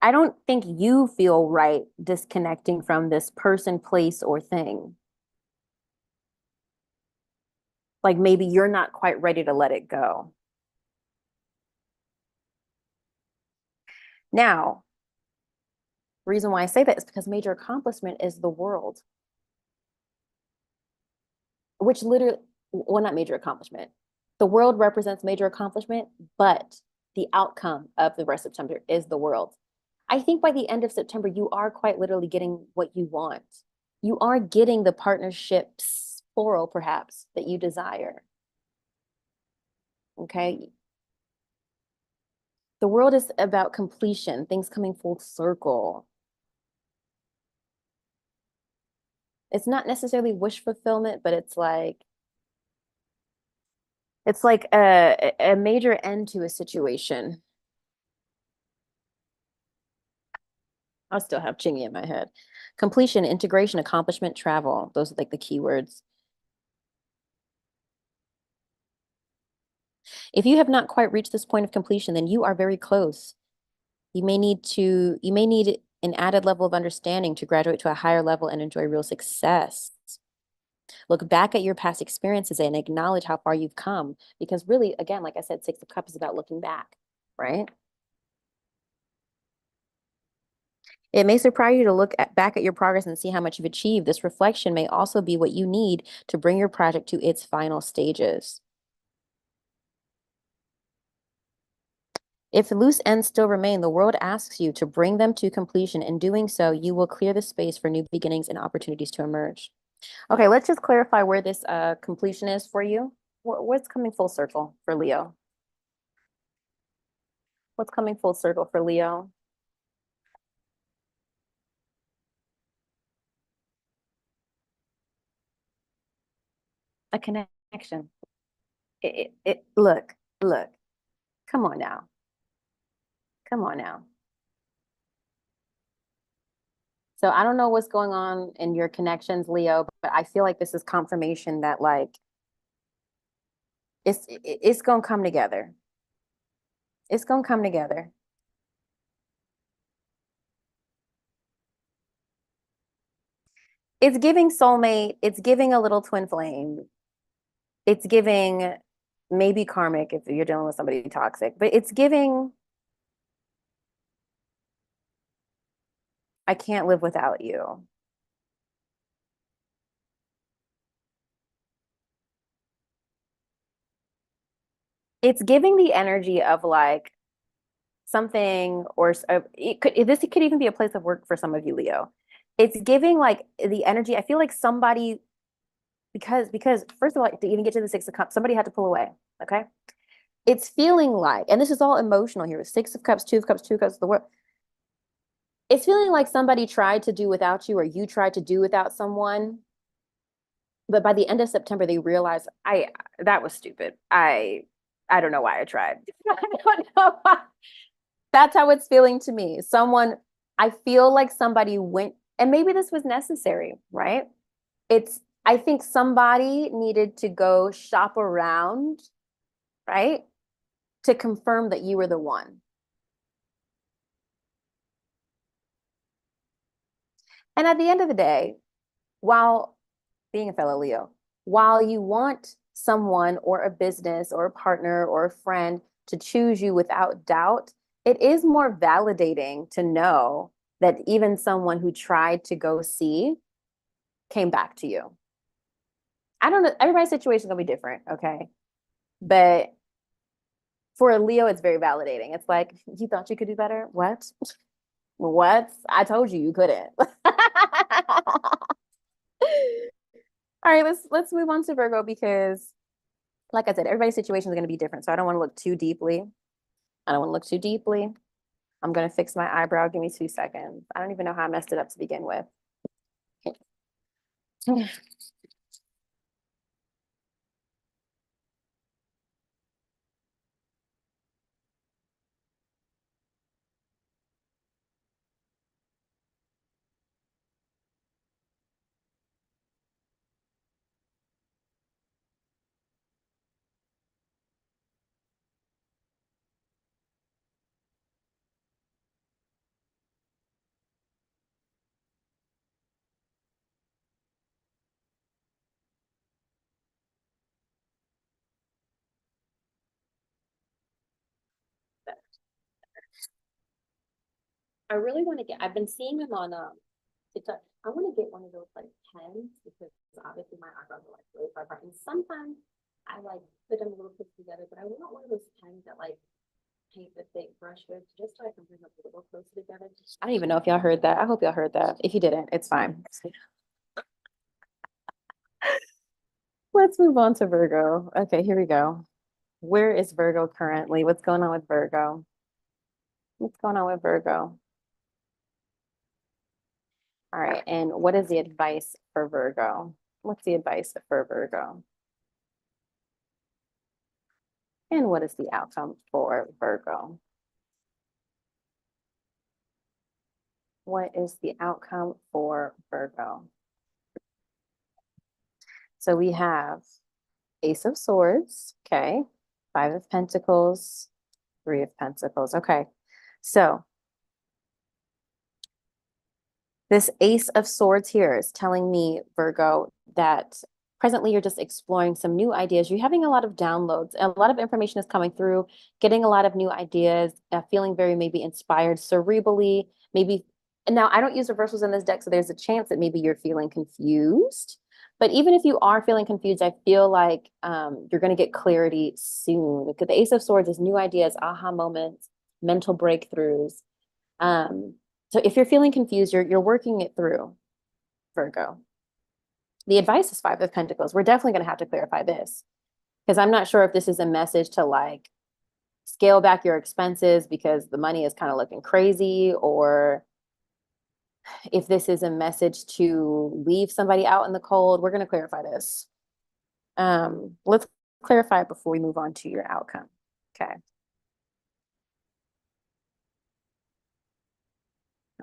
I don't think you feel right disconnecting from this person, place, or thing. Like maybe you're not quite ready to let it go. Now, reason why I say that is because major accomplishment is the world, which literally, well, not major accomplishment. The world represents major accomplishment, but the outcome of the rest of September is the world. I think by the end of September, you are quite literally getting what you want. You are getting the partnerships, plural perhaps, that you desire. Okay. The world is about completion, things coming full circle. It's not necessarily wish fulfillment, but it's like a major end to a situation. I still have Chingy in my head. Completion, integration, accomplishment, travel. Those are like the keywords. If you have not quite reached this point of completion, then you are very close. You may need an added level of understanding to graduate to a higher level and enjoy real success. Look back at your past experiences and acknowledge how far you've come. Because really, again, like I said, Six of Cups is about looking back, right? It may surprise you to back at your progress and see how much you've achieved. This reflection may also be what you need to bring your project to its final stages. If loose ends still remain, the world asks you to bring them to completion. In doing so, you will clear the space for new beginnings and opportunities to emerge. Okay, let's just clarify where this completion is for you. What's coming full circle for Leo? What's coming full circle for Leo? A connection. Look, come on now. Come on now. So I don't know what's going on in your connections, Leo, but I feel like this is confirmation that like it's gonna come together. It's gonna come together. It's giving soulmate, it's giving a little twin flame. It's giving maybe karmic if you're dealing with somebody toxic, but it's giving I can't live without you. It's giving the energy of like something or this could even be a place of work for some of you, Leo. It's giving like the energy. I feel like somebody because first of all, to even get to the Six of Cups, somebody had to pull away. Okay. It's feeling like, and this is all emotional here, Six of Cups, Two of Cups, Two of Cups, the world. It's feeling like somebody tried to do without you or you tried to do without someone. But by the end of September, they realized that was stupid. I don't know why I tried. I don't know why. That's how it's feeling to me. I feel like somebody went, and maybe this was necessary, right? I think somebody needed to go shop around, right? To confirm that you were the one. And at the end of the day, while being a fellow Leo, while you want someone or a business or a partner or a friend to choose you without doubt, it is more validating to know that even someone who tried to go see came back to you. I don't know, everybody's situation is gonna be different, okay? But for a Leo, it's very validating. It's like, you thought you could do better? What? What? I told you you couldn't. All right, let's move on to Virgo because like I said, everybody's situation is going to be different. So I don't want to look too deeply. I don't want to look too deeply. I'm going to fix my eyebrow. Give me 2 seconds. I don't even know how I messed it up to begin with. I really want to get, I've been seeing them on TikTok. I want to get one of those like pens because obviously my eyebrows are like really far apart. And sometimes I like put them a little close together, but I want one of those pens that like paint the thick brush with just so I can bring them a little closer together. I don't even know if y'all heard that. I hope y'all heard that. If you didn't, it's fine. Let's move on to Virgo. Okay, here we go. Where is Virgo currently? What's going on with Virgo? What's going on with Virgo? All right, and what is the advice for Virgo? What's the advice for Virgo? And what is the outcome for Virgo? What is the outcome for Virgo? So we have Ace of Swords, okay, Five of Pentacles, Three of Pentacles, okay. So this Ace of Swords here is telling me, Virgo, that presently you're just exploring some new ideas. You're having a lot of downloads. A lot of information is coming through, getting a lot of new ideas, feeling very maybe inspired cerebrally, maybe. And now I don't use reversals in this deck, so there's a chance that maybe you're feeling confused. But even if you are feeling confused, I feel like you're going to get clarity soon. Because the Ace of Swords is new ideas, aha moments, mental breakthroughs. So if you're feeling confused, you're working it through, Virgo. The advice is Five of Pentacles. We're definitely going to have to clarify this because I'm not sure if this is a message to like scale back your expenses because the money is kind of looking crazy, or if this is a message to leave somebody out in the cold. We're going to clarify this. Let's clarify it before we move on to your outcome. Okay.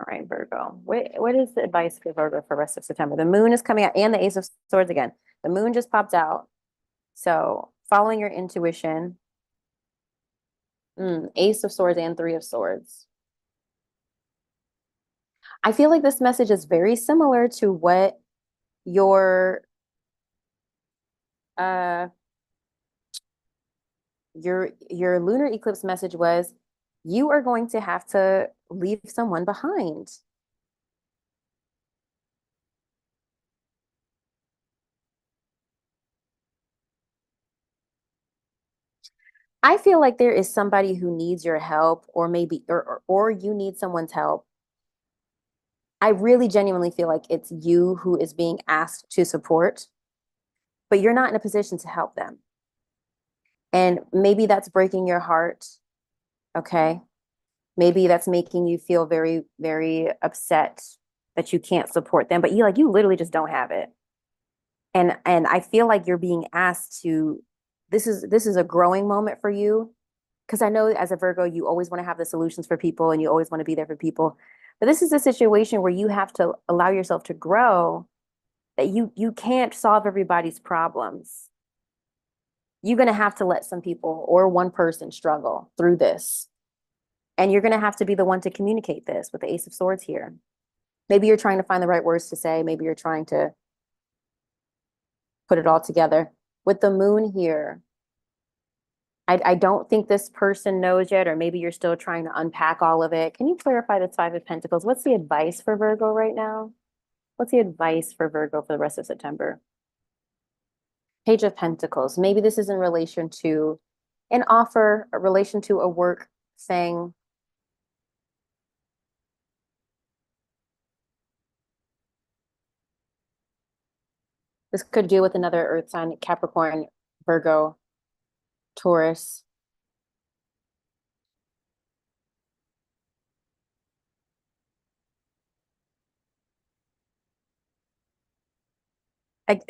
All right, Virgo. What is the advice for Virgo for the rest of September? The moon is coming out and the Ace of Swords again. The moon just popped out. So following your intuition, Ace of Swords and Three of Swords. I feel like this message is very similar to what your uh your lunar eclipse message was. You are going to have to leave someone behind. I feel like there is somebody who needs your help, or maybe or you need someone's help. I really genuinely feel like it's you who is being asked to support, but you're not in a position to help them. And maybe that's breaking your heart. Okay. Maybe that's making you feel very, very upset that you can't support them, but you literally just don't have it. And I feel like you're being asked to, this is a growing moment for you. Because I know as a Virgo, you always want to have the solutions for people and you always want to be there for people. But this is a situation where you have to allow yourself to grow, that you can't solve everybody's problems. You're going to have to let some people or one person struggle through this. And you're going to have to be the one to communicate this with the Ace of Swords here. Maybe you're trying to find the right words to say. Maybe you're trying to put it all together. With the moon here, I don't think this person knows yet, or maybe you're still trying to unpack all of it. Can you clarify the Five of Pentacles? What's the advice for Virgo right now? What's the advice for Virgo for the rest of September? Page of Pentacles. Maybe this is in relation to an offer, a relation to a work thing. This could deal with another earth sign, Capricorn, Virgo, Taurus.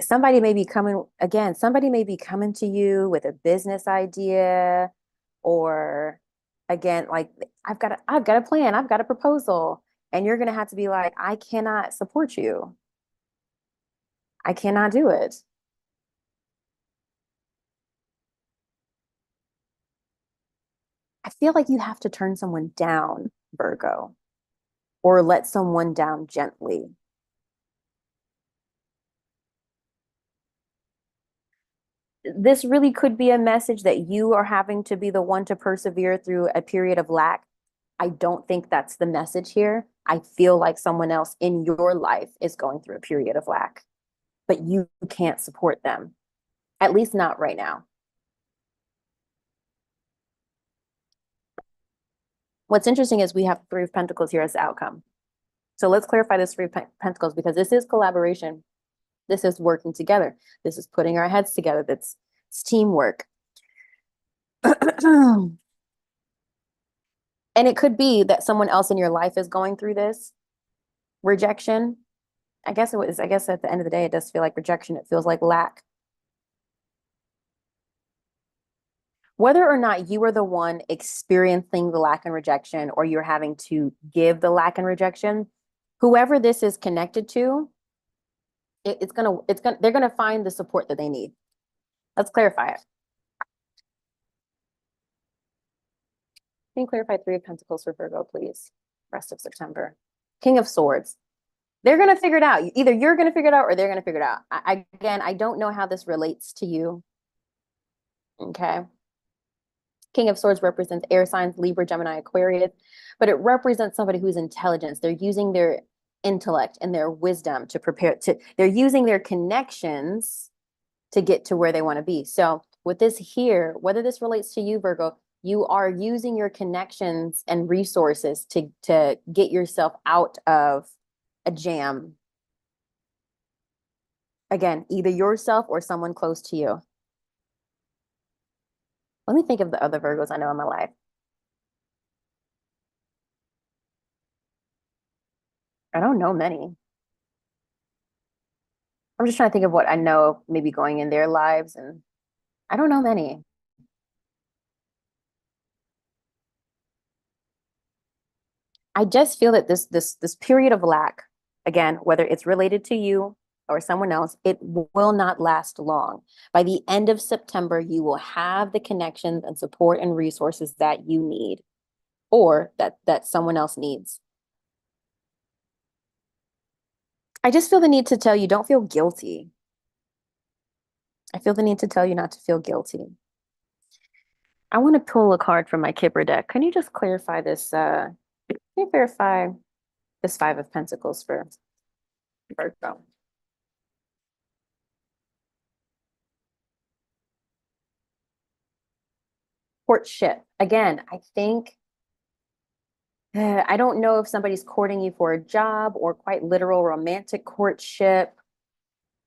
Somebody may be coming, again, somebody may be coming to you with a business idea, or again, like I've got a plan, I've got a proposal, and you're gonna have to be like, I cannot support you. I cannot do it. I feel like you have to turn someone down, Virgo, or let someone down gently. This really could be a message that you are having to be the one to persevere through a period of lack I don't think that's the message here. I feel like someone else in your life is going through a period of lack, but you can't support them, at least not right now. What's interesting is we have Three of Pentacles here as the outcome. So let's clarify this Three of Pentacles, because this is collaboration. This is working together. This is putting our heads together. It's teamwork. And it could be that someone else in your life is going through this rejection. I guess at the end of the day, it does feel like rejection. It feels like lack. Whether or not you are the one experiencing the lack and rejection, or you're having to give the lack and rejection, whoever this is connected to, they're gonna find the support that they need. Let's clarify it. Can you clarify Three of Pentacles for Virgo, please? Rest of September. King of Swords. They're gonna figure it out. Either you're gonna figure it out or they're gonna figure it out. Again, I don't know how this relates to you. Okay. King of Swords represents air signs, Libra, Gemini, Aquarius, but it represents somebody who's intelligent. They're using their intellect and their wisdom to they're using their connections to get to where they want to be. So with this here, whether this relates to you, Virgo, you are using your connections and resources to get yourself out of a jam. Again, either yourself or someone close to you. Let me think of the other Virgos I know in my life. I don't know many. I'm just trying to think of what I know maybe going in their lives, and I don't know many. I just feel that this period of lack, again, whether it's related to you or someone else, it will not last long. By the end of September, you will have the connections and support and resources that you need, or that someone else needs. I just feel the need to tell you, don't feel guilty. I feel the need to tell you not to feel guilty. I want to pull a card from my Kipper deck. Can you just clarify this? Can you clarify this Five of Pentacles for Virgo? Courtship. Again, I think, I don't know if somebody's courting you for a job or quite literal romantic courtship.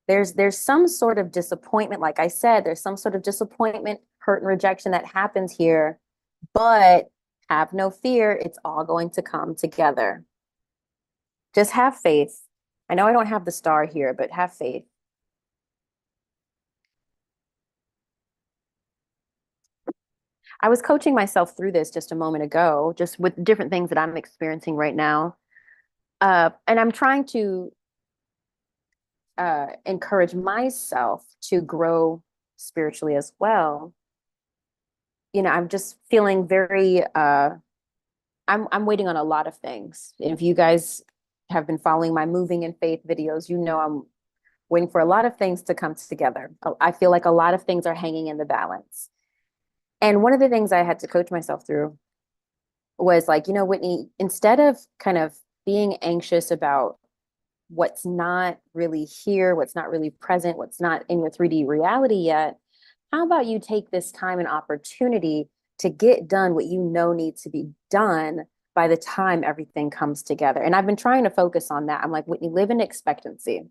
There's some sort of disappointment. Like I said, there's some sort of disappointment, hurt, and rejection that happens here, but have no fear. It's all going to come together. Just have faith. I know I don't have the star here, but have faith. I was coaching myself through this just a moment ago, just with different things that I'm experiencing right now. And I'm trying to encourage myself to grow spiritually as well. You know, I'm just feeling very, I'm waiting on a lot of things. If you guys have been following my Moving in Faith videos, you know I'm waiting for a lot of things to come together. I feel like a lot of things are hanging in the balance. And one of the things I had to coach myself through was like, you know, Whitney, instead of kind of being anxious about what's not really here, what's not really present, what's not in your 3D reality yet, how about you take this time and opportunity to get done what you know needs to be done by the time everything comes together? And I've been trying to focus on that. I'm like, Whitney, live in expectancy.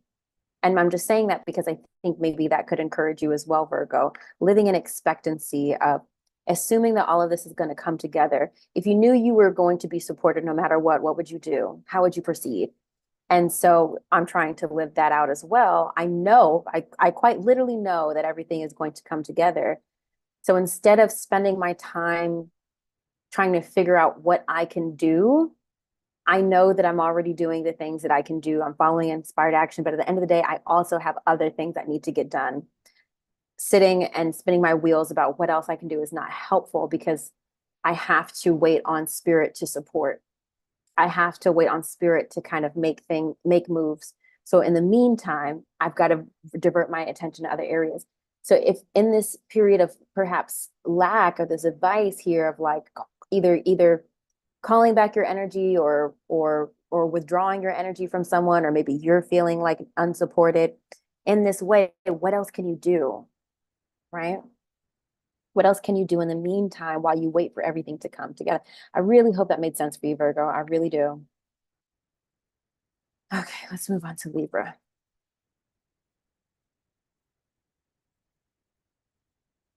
And I'm just saying that because I think maybe that could encourage you as well, Virgo, living in expectancy of assuming that all of this is going to come together. If you knew you were going to be supported no matter what would you do? How would you proceed? And so I'm trying to live that out as well. I know, I quite literally know that everything is going to come together. So instead of spending my time trying to figure out what I can do, I know that I'm already doing the things that I can do. I'm following inspired action, but at the end of the day, I also have other things that need to get done. Sitting and spinning my wheels about what else I can do is not helpful, because I have to wait on spirit to support. I have to wait on spirit to kind of make moves. So in the meantime, I've got to divert my attention to other areas. So if in this period of perhaps lack of this advice here of like either calling back your energy or withdrawing your energy from someone, or maybe you're feeling like unsupported in this way, what else can you do? Right? What else can you do in the meantime while you wait for everything to come together? I really hope that made sense for you, Virgo. I really do. Okay, let's move on to Libra.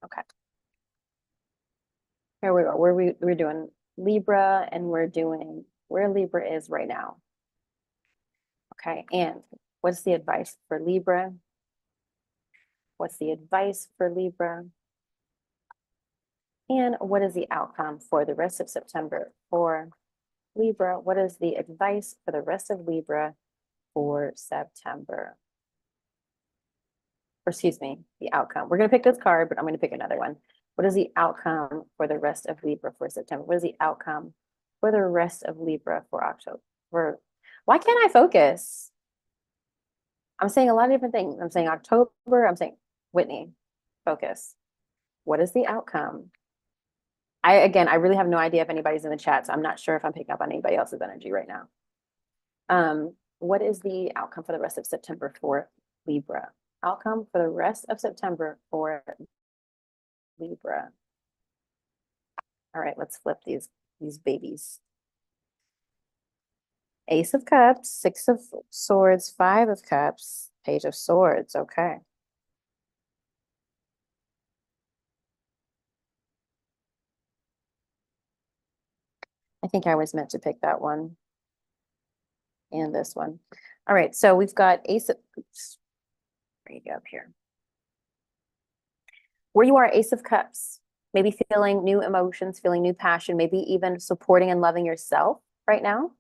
Okay. Here we go. We're doing Libra, and we're doing where Libra is right now. Okay, and what's the advice for Libra? What's the advice for Libra? And what is the outcome for the rest of September for Libra? What is the advice for the rest of Libra for September? Or excuse me, the outcome. We're going to pick this card, but I'm going to pick another one. What is the outcome for the rest of Libra for September? What is the outcome for the rest of Libra for October? Why can't I focus? I'm saying a lot of different things. I'm saying October. I'm saying Whitney, focus. What is the outcome? Again, I really have no idea if anybody's in the chat, so I'm not sure if I'm picking up on anybody else's energy right now. What is the outcome for the rest of September for Libra? Outcome for the rest of September for Libra. All right, let's flip these babies. Ace of Cups, Six of Swords, Five of Cups, Page of Swords. Okay. I think I was meant to pick that one and this one. All right, so we've got Ace of, oops, bring it up here. Where you are, Ace of Cups, maybe feeling new emotions, feeling new passion, maybe even supporting and loving yourself right now.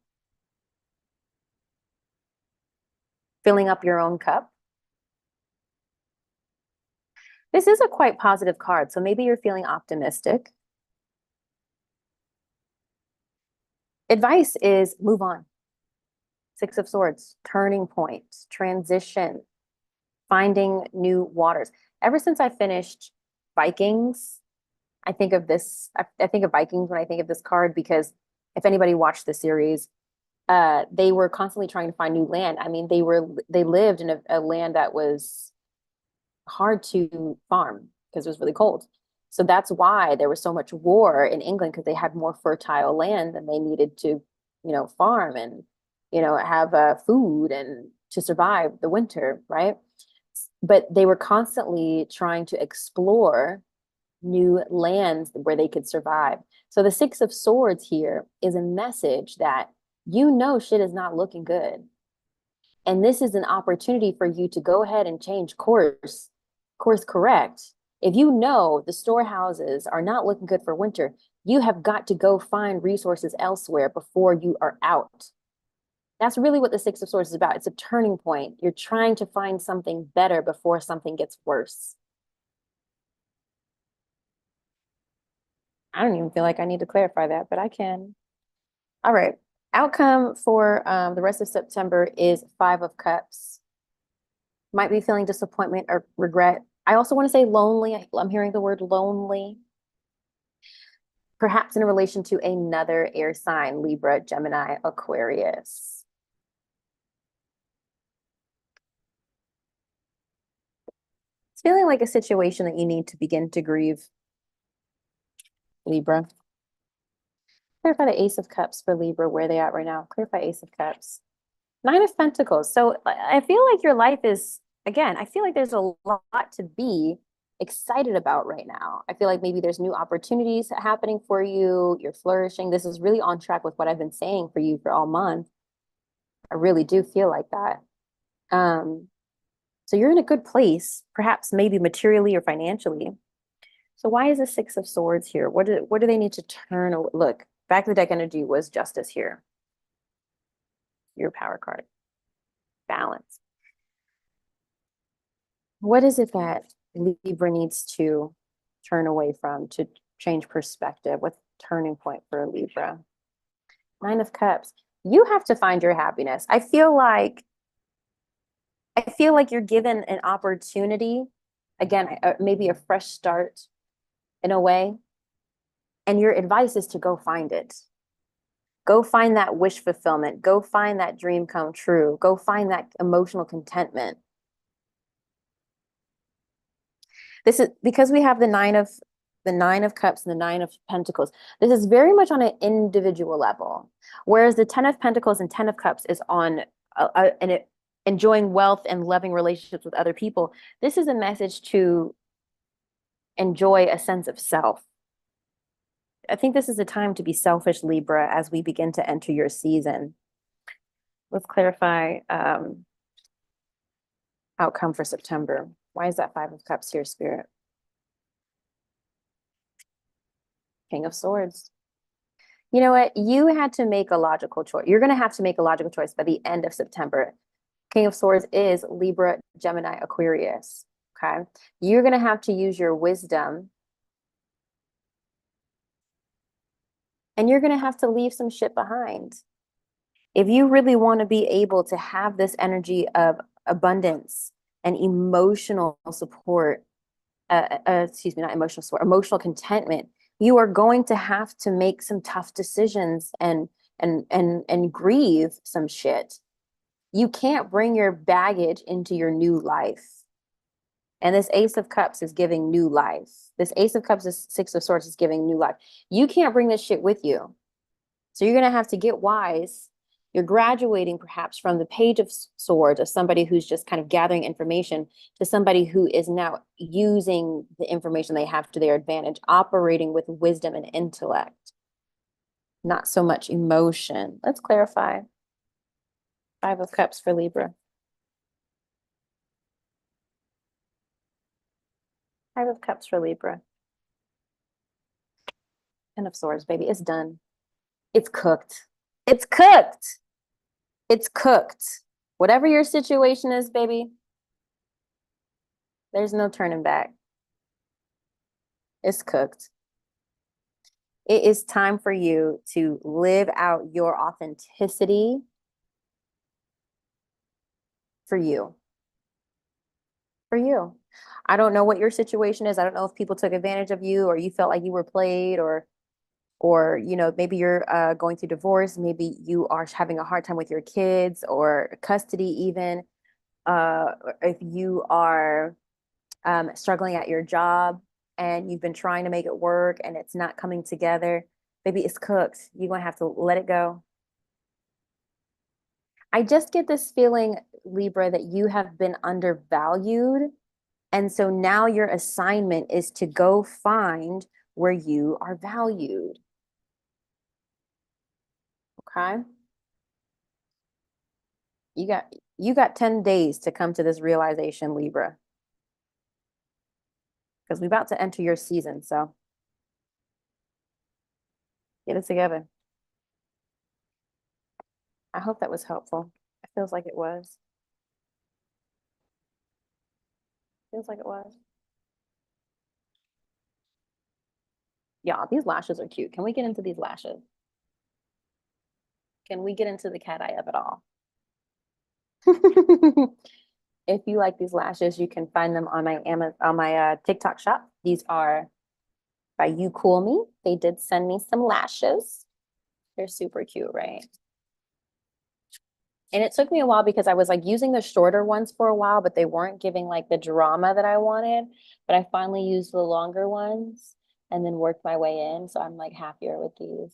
Filling up your own cup. This is a quite positive card, so maybe you're feeling optimistic. Advice is move on. Six of Swords, turning point, transition, finding new waters. Ever since I finished Vikings, I think of this, I think of Vikings when I think of this card, because if anybody watched the series, they were constantly trying to find new land. I mean, they lived in a land that was hard to farm because it was really cold. So that's why there was so much war in England, because they had more fertile land and they needed to, farm and, have food and to survive the winter, right? But they were constantly trying to explore new lands where they could survive. So the Six of Swords here is a message that shit is not looking good. And this is an opportunity for you to go ahead and change course correct. If you know the storehouses are not looking good for winter, you have got to go find resources elsewhere before you are out. That's really what the Six of Swords is about. It's a turning point. You're trying to find something better before something gets worse. I don't even feel like I need to clarify that, but I can. All right. Outcome for the rest of September is Five of Cups. Might be feeling disappointment or regret. I also want to say lonely. I'm hearing the word lonely. Perhaps in relation to another air sign, Libra, Gemini, Aquarius. It's feeling like a situation that you need to begin to grieve, Libra. Clarify the Ace of Cups for Libra, where they at right now. Clarify Ace of Cups. Nine of Pentacles. So I feel like your life is, again, I feel like there's a lot to be excited about right now. I feel like maybe there's new opportunities happening for you. You're flourishing. This is really on track with what I've been saying for you for all month. I really do feel like that. So you're in a good place, perhaps maybe materially or financially. So why is the Six of Swords here? What do they need to turn? Look, back of the deck energy was Justice here. Your power card. Balance. What is it that Libra needs to turn away from to change perspective? What's the turning point for Libra? Nine of Cups. You have to find your happiness. I feel like you're given an opportunity, again, maybe a fresh start in a way, and your advice is to go find it. Go find that wish fulfillment. Go find that dream come true. Go find that emotional contentment. This is because we have the Nine of Cups and the Nine of Pentacles. This is very much on an individual level, whereas the Ten of Pentacles and Ten of Cups is on enjoying wealth and loving relationships with other people. This is a message to enjoy a sense of self. I think this is a time to be selfish, Libra, as we begin to enter your season. Let's clarify outcome for September. Why is that Five of Cups here, Spirit? King of Swords. You know what? You had to make a logical choice. You're going to have to make a logical choice by the end of September. King of Swords is Libra, Gemini, Aquarius. Okay. You're going to have to use your wisdom, and you're going to have to leave some shit behind. If you really want to be able to have this energy of abundance and emotional support, excuse me, not emotional support, emotional contentment, you are going to have to make some tough decisions and grieve some shit. You can't bring your baggage into your new life. And this Ace of Cups is giving new life. This Ace of Cups, is Six of Swords, is giving new life. You can't bring this shit with you. So you're going to have to get wise. You're graduating perhaps from the Page of Swords, of somebody who's just kind of gathering information, to somebody who is now using the information they have to their advantage, operating with wisdom and intellect, not so much emotion. Let's clarify. Five of Cups for Libra. Five of Cups for Libra. Ten of Swords, baby. It's done. It's cooked. It's cooked. It's cooked. Whatever your situation is, baby, there's no turning back. It's cooked. It is time for you to live out your authenticity for you. For you. I don't know what your situation is. I don't know if people took advantage of you, or you felt like you were played, or you know, maybe you're going through divorce. Maybe you are having a hard time with your kids or custody even. If you are struggling at your job and you've been trying to make it work and it's not coming together, maybe it's cooked. You're going to have to let it go. I just get this feeling, Libra, that you have been undervalued. And so now your assignment is to go find where you are valued. Okay? You got 10 days to come to this realization, Libra. Because we're about to enter your season, so get it together. I hope that was helpful. It feels like it was. Feels like it was. Yeah, these lashes are cute. Can we get into these lashes? Can we get into the cat eye of it all? If you like these lashes, you can find them on my TikTok shop. These are by You Cool Me. They did send me some lashes. They're super cute, right? And it took me a while because I was like using the shorter ones for a while, but they weren't giving like the drama that I wanted. But I finally used the longer ones and then worked my way in. So I'm like happier with these.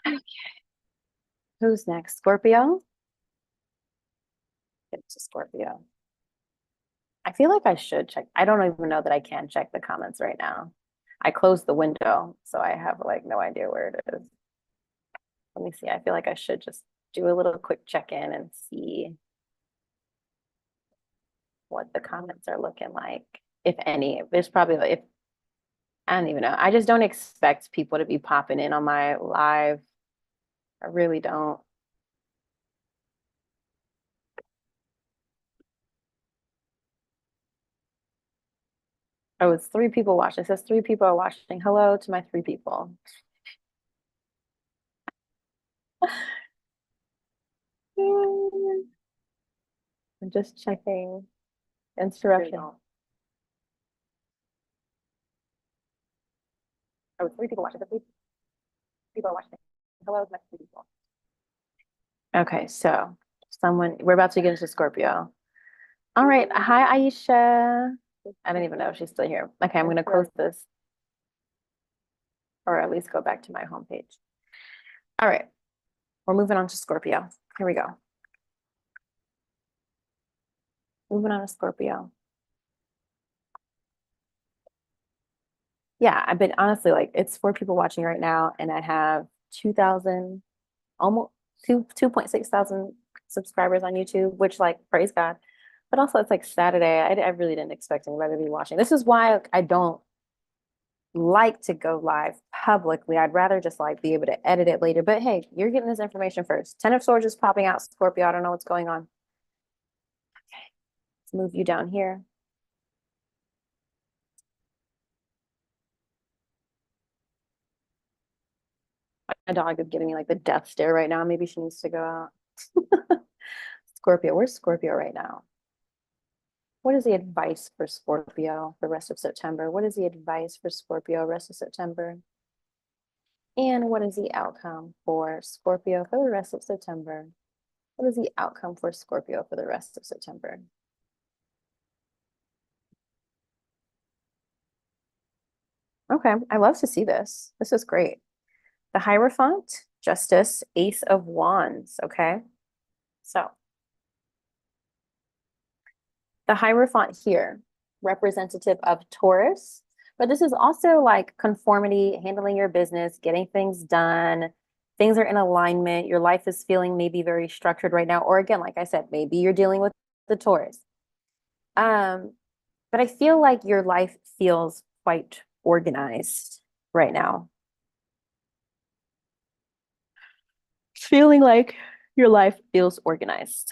Okay. Who's next? Scorpio? It's a Scorpio. I feel like I should check. I don't even know that I can check the comments right now. I closed the window, so I have like no idea where it is. Let me see. I feel like I should just do a little quick check-in and see what the comments are looking like, if any. There's probably, if I don't even know. I just don't expect people to be popping in on my live. I really don't. Oh, it's 3 people watching. It says 3 people are watching. Hello to my 3 people. I'm just checking. Interruption. Oh, 3 people watching. 3 people are watching. Hello, next people. Okay, so we're about to get into Scorpio. All right. Hi, Aisha. I don't even know if she's still here. Okay, I'm going to close this, or at least go back to my homepage. All right. We're moving on to Scorpio. Here we go. Moving on to Scorpio. Yeah, I've been honestly like, it's 4 people watching right now, and I have 2,000, almost 2.6 thousand subscribers on YouTube, which, like, praise God. But also, it's like Saturday. I really didn't expect anybody to be watching. This is why I don't like to go live publicly. I'd rather just like be able to edit it later. But hey, you're getting this information first. 10 of Swords is popping out, Scorpio. I don't know what's going on. Okay, let's move you down here. My dog is giving me like the death stare right now. Maybe she needs to go out. Scorpio, where's Scorpio right now? What is the advice for Scorpio for the rest of September? What is the advice for Scorpio rest of September? And what is the outcome for Scorpio for the rest of September? What is the outcome for Scorpio for the rest of September? Okay, I love to see this. This is great. The Hierophant, Justice, Ace of Wands. Okay, so the Hierophant here, representative of Taurus, but this is also like conformity, handling your business, getting things done. Things are in alignment. Your life is feeling maybe very structured right now. Or again, like I said, maybe you're dealing with the Taurus. But I feel like your life feels quite organized right now. Feeling like your life feels organized.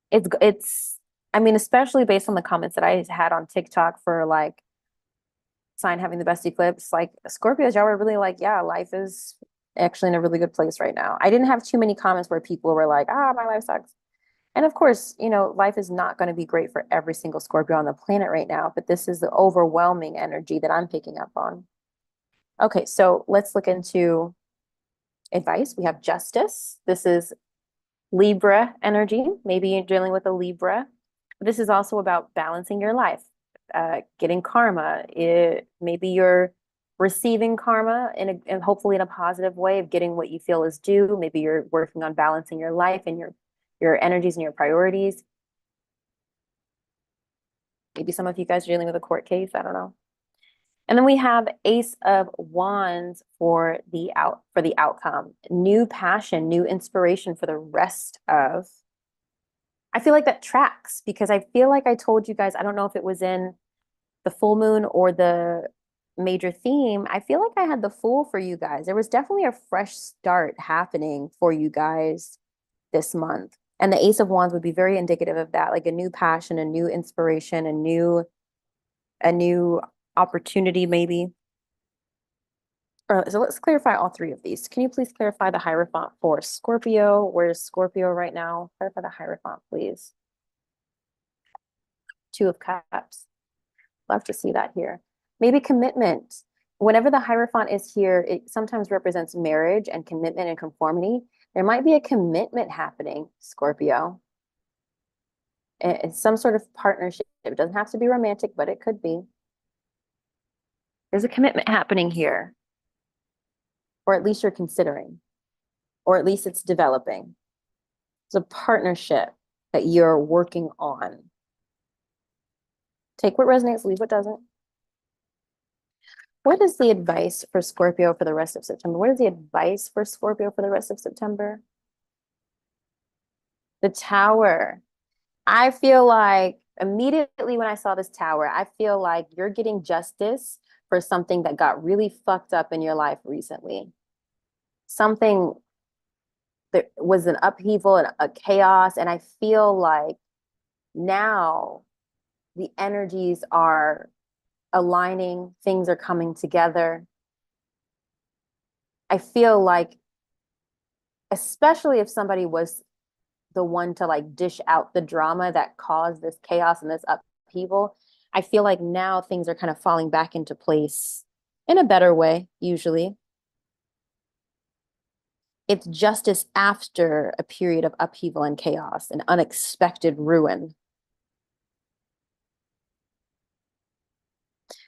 It's I mean, especially based on the comments that I had on TikTok for like sign having the best eclipse, like Scorpios, y'all were really like, yeah, life is actually in a really good place right now. I didn't have too many comments where people were like, ah, my life sucks. And of course, you know, life is not going to be great for every single Scorpio on the planet right now, but this is the overwhelming energy that I'm picking up on. Okay, so let's look into advice. We have justice. This is Libra energy. Maybe you're dealing with a Libra. This is also about balancing your life, getting karma. Maybe you're receiving karma in hopefully in a positive way of getting what you feel is due. Maybe you're working on balancing your life and your energies and your priorities. Maybe some of you guys are dealing with a court case. I don't know. And then we have Ace of Wands for the outcome. New passion, new inspiration for the rest of. I feel like that tracks because I feel like I told you guys, I don't know if it was in the full moon or the major theme. I feel like I had the Fool for you guys. There was definitely a fresh start happening for you guys this month. And the Ace of Wands would be very indicative of that, like a new passion, a new inspiration, a new opportunity, maybe. So let's clarify all three of these. Can you please clarify the Hierophant for Scorpio? Where's Scorpio right now? Clarify the Hierophant, please. 2 of Cups. Love to see that here. Maybe commitment. Whenever the Hierophant is here, it sometimes represents marriage and commitment and conformity. There might be a commitment happening, Scorpio. It's some sort of partnership. It doesn't have to be romantic, but it could be. There's a commitment happening here. Or at least you're considering. Or at least it's developing. It's a partnership that you're working on. Take what resonates, leave what doesn't. What is the advice for Scorpio for the rest of September? What is the advice for Scorpio for the rest of September? The Tower. I feel like immediately when I saw this Tower, I feel like you're getting justice for something that got really fucked up in your life recently. Something that was an upheaval and a chaos. And I feel like now the energies are aligning, things are coming together. I feel like, especially if somebody was the one to like dish out the drama that caused this chaos and this upheaval, I feel like now things are kind of falling back into place in a better way, usually. It's justice after a period of upheaval and chaos and unexpected ruin.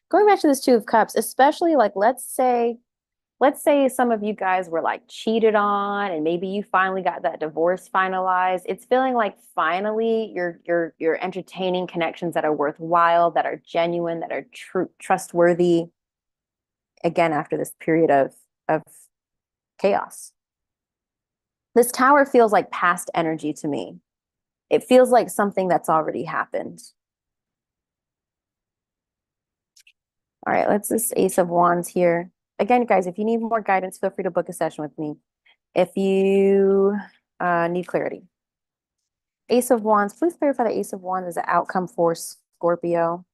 Going back to this Two of Cups, especially like let's say some of you guys were like cheated on and maybe you finally got that divorce finalized. It's feeling like finally you're entertaining connections that are worthwhile, that are genuine, that are trustworthy, again after this period of chaos. This Tower feels like past energy to me. It feels like something that's already happened. All right, let's this Ace of Wands here. Again, guys, if you need more guidance, feel free to book a session with me. If you need clarity. Ace of Wands, please clarify the Ace of Wands as an outcome for Scorpio.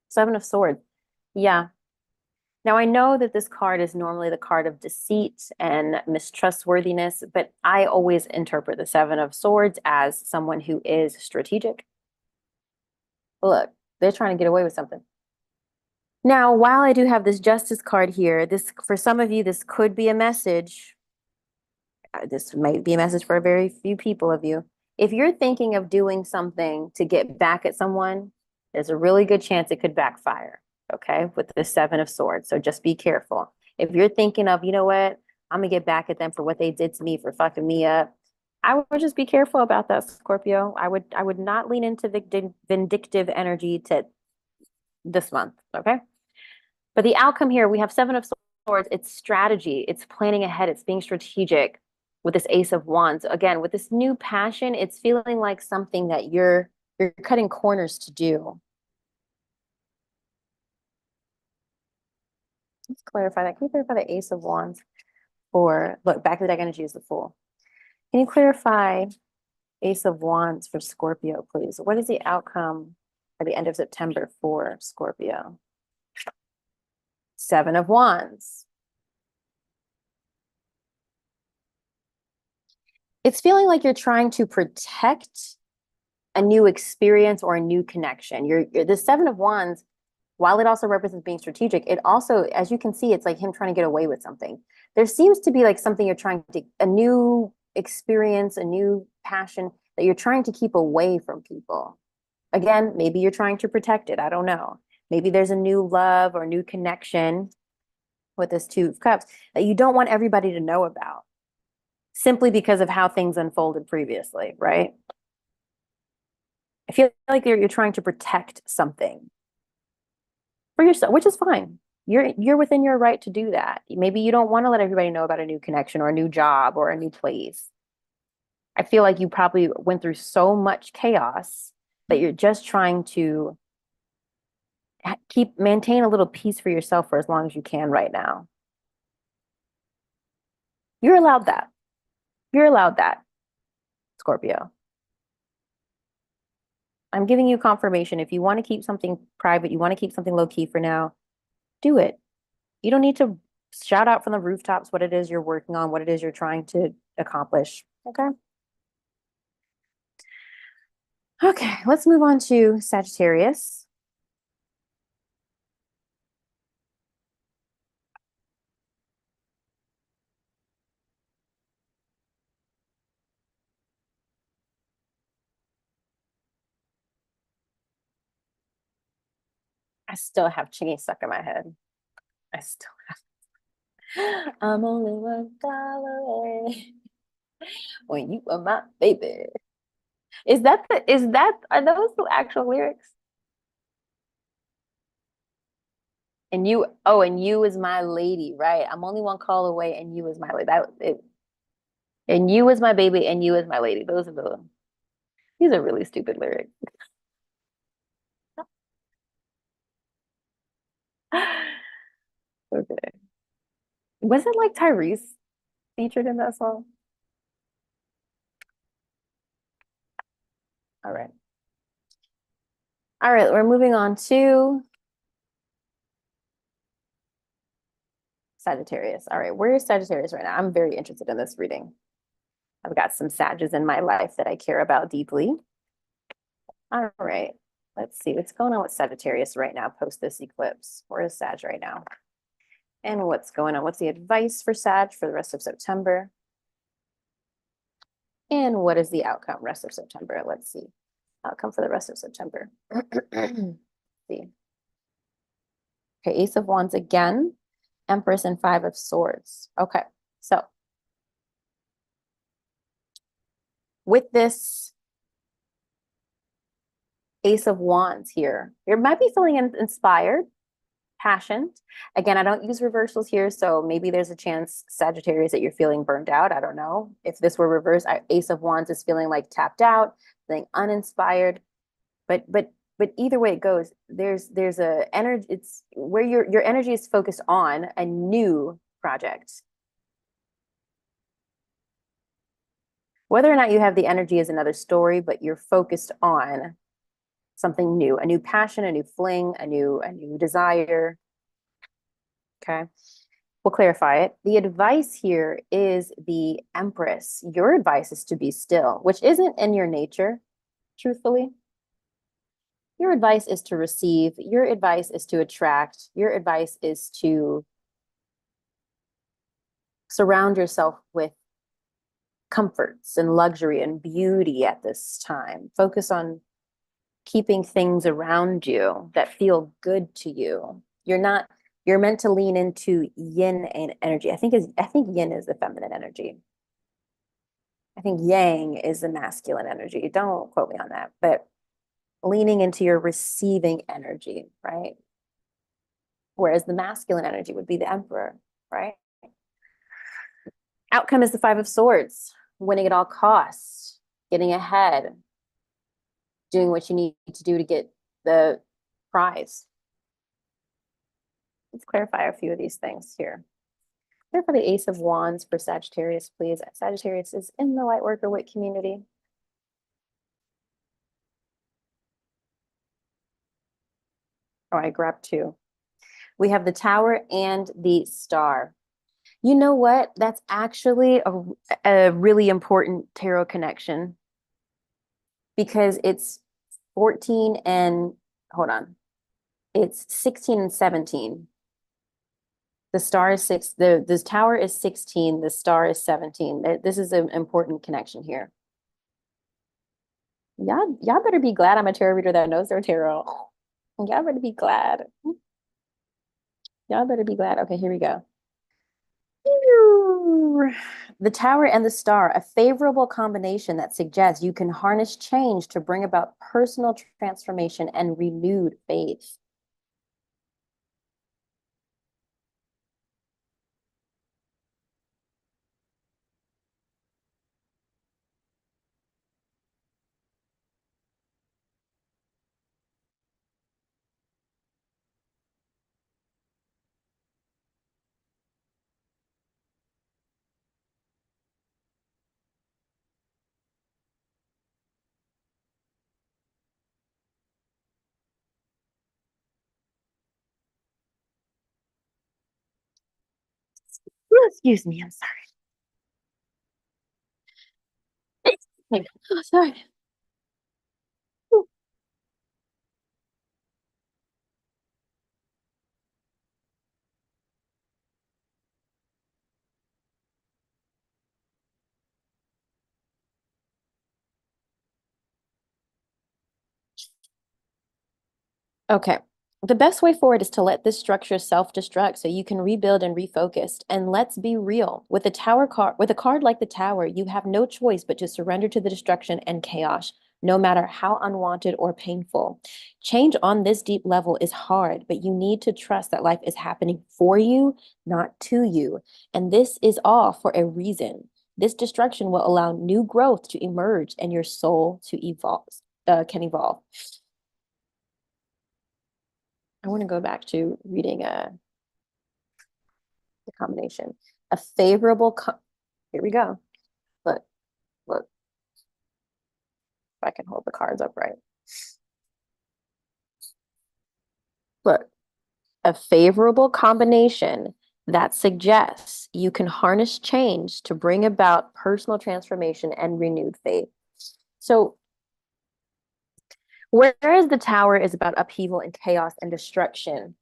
Seven of Swords. Yeah. Now, I know that this card is normally the card of deceit and mistrustworthiness, but I always interpret the Seven of Swords as someone who is strategic. Look, they're trying to get away with something. Now, while I do have this Justice card here, this for some of you, this could be a message. This might be a message for a very few people of you. If you're thinking of doing something to get back at someone, there's a really good chance it could backfire, okay, with the Seven of Swords. So just be careful. If you're thinking of, you know what, I'm gonna get back at them for what they did to me, for fucking me up, I would just be careful about that, Scorpio. I would not lean into vindictive energy to this month, okay? But the outcome here, we have Seven of Swords. It's strategy. It's planning ahead. It's being strategic with this Ace of Wands. Again, with this new passion, it's feeling like something that you're cutting corners to do. Let's clarify that. Can you clarify the Ace of Wands for, look, back of the deck energy is the Fool. Can you clarify Ace of Wands for Scorpio, please? What is the outcome at the end of September for Scorpio? Seven of Wands. It's feeling like you're trying to protect a new experience or a new connection. You're the Seven of Wands, while it also represents being strategic, it also, as you can see, it's like him trying to get away with something. There seems to be like something you're trying to, a new experience, a new passion that you're trying to keep away from people. Again, maybe you're trying to protect it. I don't know. Maybe there's a new love or new connection with this Two of Cups that you don't want everybody to know about simply because of how things unfolded previously, right? I feel like you're trying to protect something for yourself, which is fine. You're within your right to do that. Maybe you don't want to let everybody know about a new connection or a new job or a new place. I feel like you probably went through so much chaos that you're just trying to maintain a little peace for yourself for as long as you can right now. You're allowed that. You're allowed that, Scorpio. I'm giving you confirmation. If you want to keep something private, you want to keep something low key for now, do it. You don't need to shout out from the rooftops what it is you're working on, what it is you're trying to accomplish. Okay. Okay, let's move on to Sagittarius. I still have Chingy stuck in my head. I still have. I'm only $1 away when you are my baby. Are those the actual lyrics? And you, oh, and you is my lady, right? I'm only one call away, and you is my lady. And you is my baby, and you is my lady. These are really stupid lyrics. Okay. Was it like Tyrese featured in that song? All right. All right, we're moving on to Sagittarius. All right, where is Sagittarius right now? I'm very interested in this reading. I've got some Sages in my life that I care about deeply. All right, let's see what's going on with Sagittarius right now post this eclipse. Where is Sag right now? And what's going on? What's the advice for Sag for the rest of September? And what is the outcome rest of September? Let's see. Outcome for the rest of September. See. Okay, Ace of Wands again, Empress and Five of Swords. Okay, so with this Ace of Wands here, you might be feeling inspired, passionate. Again, I don't use reversals here, so maybe there's a chance, Sagittarius, that you're feeling burned out. I don't know. If this were reversed, Ace of Wands is feeling like tapped out, feeling uninspired. But either way it goes, there's a energy. It's where your energy is focused on a new project. Whether or not you have the energy is another story, but you're focused on something new, a new passion, a new fling, a new desire. Okay. We'll clarify it. The advice here is the Empress. Your advice is to be still, which isn't in your nature, truthfully. Your advice is to receive. Your advice is to attract. Your advice is to surround yourself with comforts and luxury and beauty at this time. Focus on keeping things around you that feel good to you. You're meant to lean into yin energy. I think yin is the feminine energy. I think yang is the masculine energy. Don't quote me on that, but leaning into your receiving energy, right? Whereas the masculine energy would be the Emperor, right? Outcome is the Five of Swords, winning at all costs, getting ahead, doing what you need to do to get the prize. Let's clarify a few of these things here. Clarify the Ace of Wands for Sagittarius, please. Sagittarius is in the Lightworker Whit community. Oh, I grabbed two. We have the Tower and the Star. You know what? That's actually a really important tarot connection because it's 14 and, hold on, it's 16 and 17. The star is the Tower is 16, the Star is 17. This is an important connection here. Y'all better be glad I'm a tarot reader that knows their tarot. Y'all better be glad. Y'all better be glad. Okay, here we go. The Tower and the Star, a favorable combination that suggests you can harness change to bring about personal transformation and renewed faith. Excuse me, I'm sorry. Oh, sorry. Okay. The best way forward is to let this structure self-destruct so you can rebuild and refocus. And let's be real, with a card like the Tower, you have no choice but to surrender to the destruction and chaos, no matter how unwanted or painful. Change on this deep level is hard, but you need to trust that life is happening for you, not to you. And this is all for a reason. This destruction will allow new growth to emerge and your soul to evolve, can evolve. I want to go back to reading the combination. A favorable, here we go. Look, if I can hold the cards upright. Look, a favorable combination that suggests you can harness change to bring about personal transformation and renewed faith. So, whereas the Tower is about upheaval and chaos and destruction,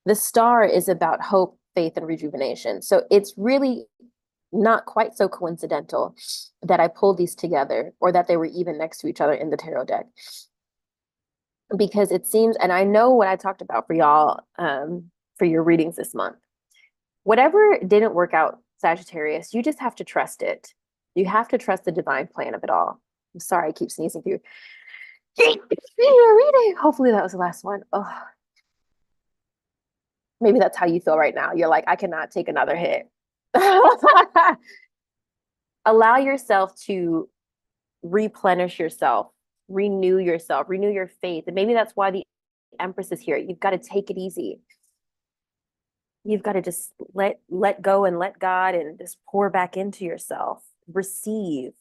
the Star is about hope, faith, and rejuvenation. So, it's really not quite so coincidental that I pulled these together or that they were even next to each other in the tarot deck. Because it seems, and I know what I talked about for y'all for your readings this month. Whatever didn't work out, Sagittarius, you just have to trust it. You have to trust the divine plan of it all. I'm sorry, I keep sneezing through your reading. Hopefully that was the last one. Oh, maybe that's how you feel right now. You're like, I cannot take another hit. Allow yourself to replenish yourself, renew your faith. And maybe that's why the Empress is here. You've got to take it easy. You've got to just let go and let God and just pour back into yourself. Receive,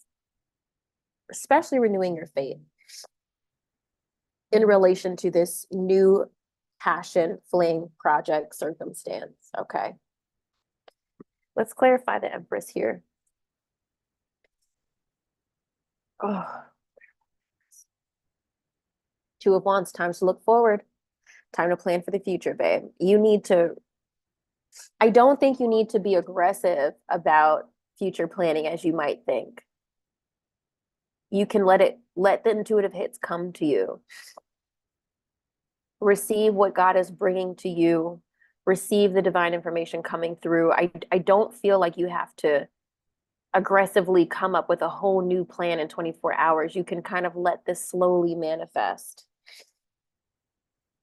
especially renewing your faith in relation to this new passion, fling, project, circumstance. Okay. Let's clarify the Empress here. Oh. Two of Wands, time to look forward. Time to plan for the future, babe. I don't think you need to be aggressive about future planning as you might think. You can let the intuitive hits come to you. Receive what God is bringing to you. Receive the divine information coming through. I don't feel like you have to aggressively come up with a whole new plan in 24 hours. You can kind of let this slowly manifest.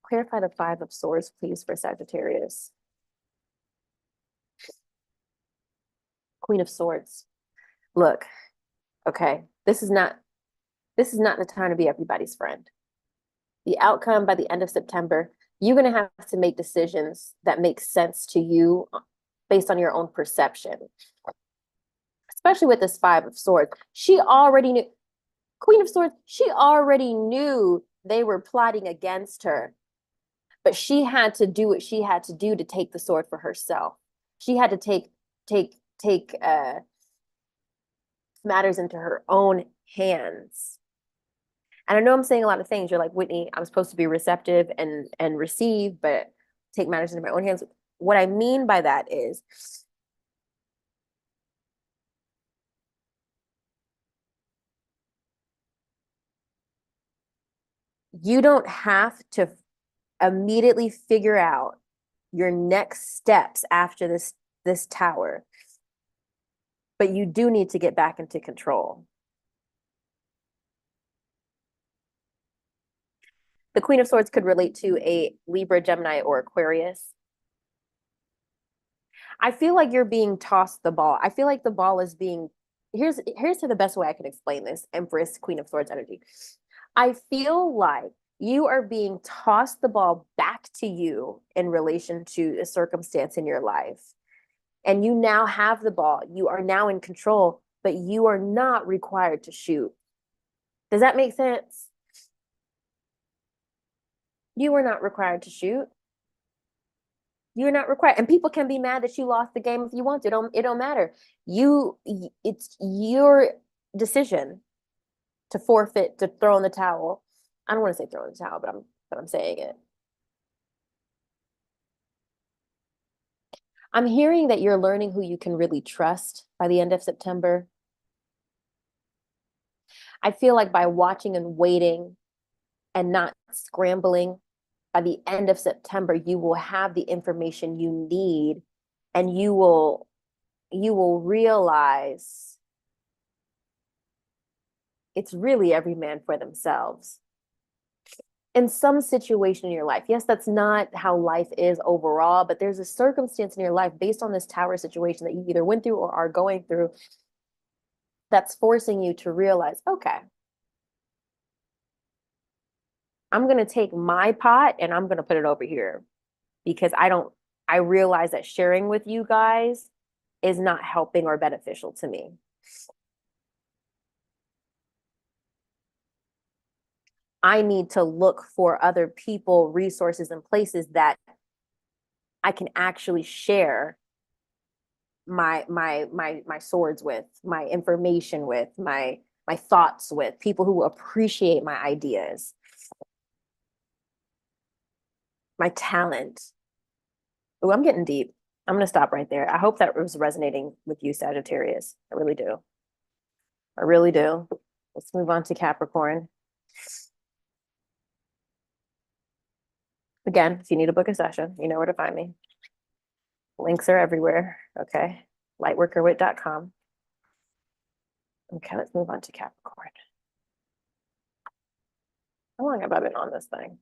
Clarify the Five of Swords, please, for Sagittarius. Queen of Swords. Look, okay, this is not the time to be everybody's friend. The outcome by the end of September, you're going to have to make decisions that make sense to you based on your own perception. Especially with this Five of Swords. She already knew, Queen of Swords, she already knew they were plotting against her. But she had to do what she had to do to take the sword for herself. She had to take matters into her own hands. And I know I'm saying a lot of things. You're like, Whitney, I'm supposed to be receptive and receive, but take matters into my own hands. What I mean by that is you don't have to immediately figure out your next steps after this tower, but you do need to get back into control. The Queen of Swords could relate to a Libra, Gemini, or Aquarius. I feel like you're being tossed the ball. I feel like the ball is being, here's to the best way I can explain this, Empress, Queen of Swords energy. I feel like you are being tossed the ball back to you in relation to a circumstance in your life. And you now have the ball. You are now in control, but you are not required to shoot. Does that make sense? You are not required to shoot. You're not required. And people can be mad that you lost the game if you want to. It don't matter. It's your decision to forfeit, to throw in the towel. I don't want to say throw in the towel, but I'm saying it. I'm hearing that you're learning who you can really trust by the end of September. I feel like by watching and waiting and not scrambling, by the end of September, you will have the information you need, and you will realize it's really every man for themselves. In some situation in your life, yes, that's not how life is overall, but there's a circumstance in your life based on this tower situation that you either went through or are going through that's forcing you to realize, okay, I'm going to take my pot and I'm going to put it over here because I realize that sharing with you guys is not helping or beneficial to me. I need to look for other people, resources, and places that I can actually share my swords with, my information with, my thoughts with, people who appreciate my ideas, my talent. Oh, I'm getting deep. I'm going to stop right there. I hope that was resonating with you, Sagittarius. I really do. I really do. Let's move on to Capricorn. Again, if you need to book a session, you know where to find me. Links are everywhere. Okay. Lightworkerwhit.com. Okay, let's move on to Capricorn. How long have I been on this thing?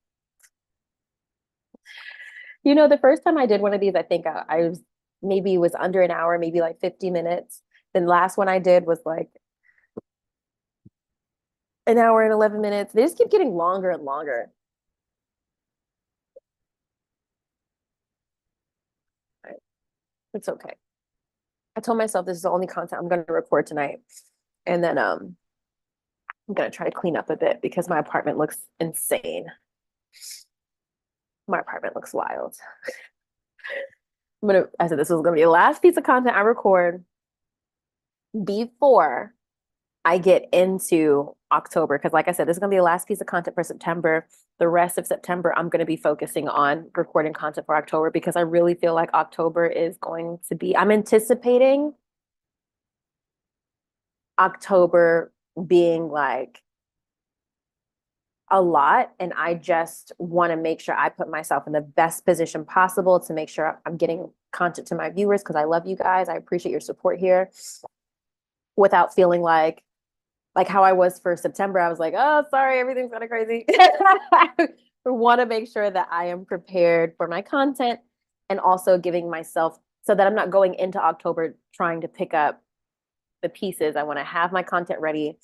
You know, the first time I did one of these, I think I was maybe it was under an hour, maybe like 50 minutes. The last one I did was like an hour and 11 minutes. They just keep getting longer and longer. Right. It's okay. I told myself this is the only content I'm going to record tonight. And then I'm going to try to clean up a bit because my apartment looks insane. My apartment looks wild. I said this was going to be the last piece of content I record before I get into October. Because like I said, this is going to be the last piece of content for September. The rest of September, I'm going to be focusing on recording content for October because I really feel like October is going to be, I'm anticipating October being like a lot. And I just want to make sure I put myself in the best position possible to make sure I'm getting content to my viewers because I love you guys. I appreciate your support here without feeling like how I was for September. I was like, oh, sorry, everything's kind of crazy. I want to make sure that I am prepared for my content and also giving myself so that I'm not going into October trying to pick up the pieces. I want to have my content ready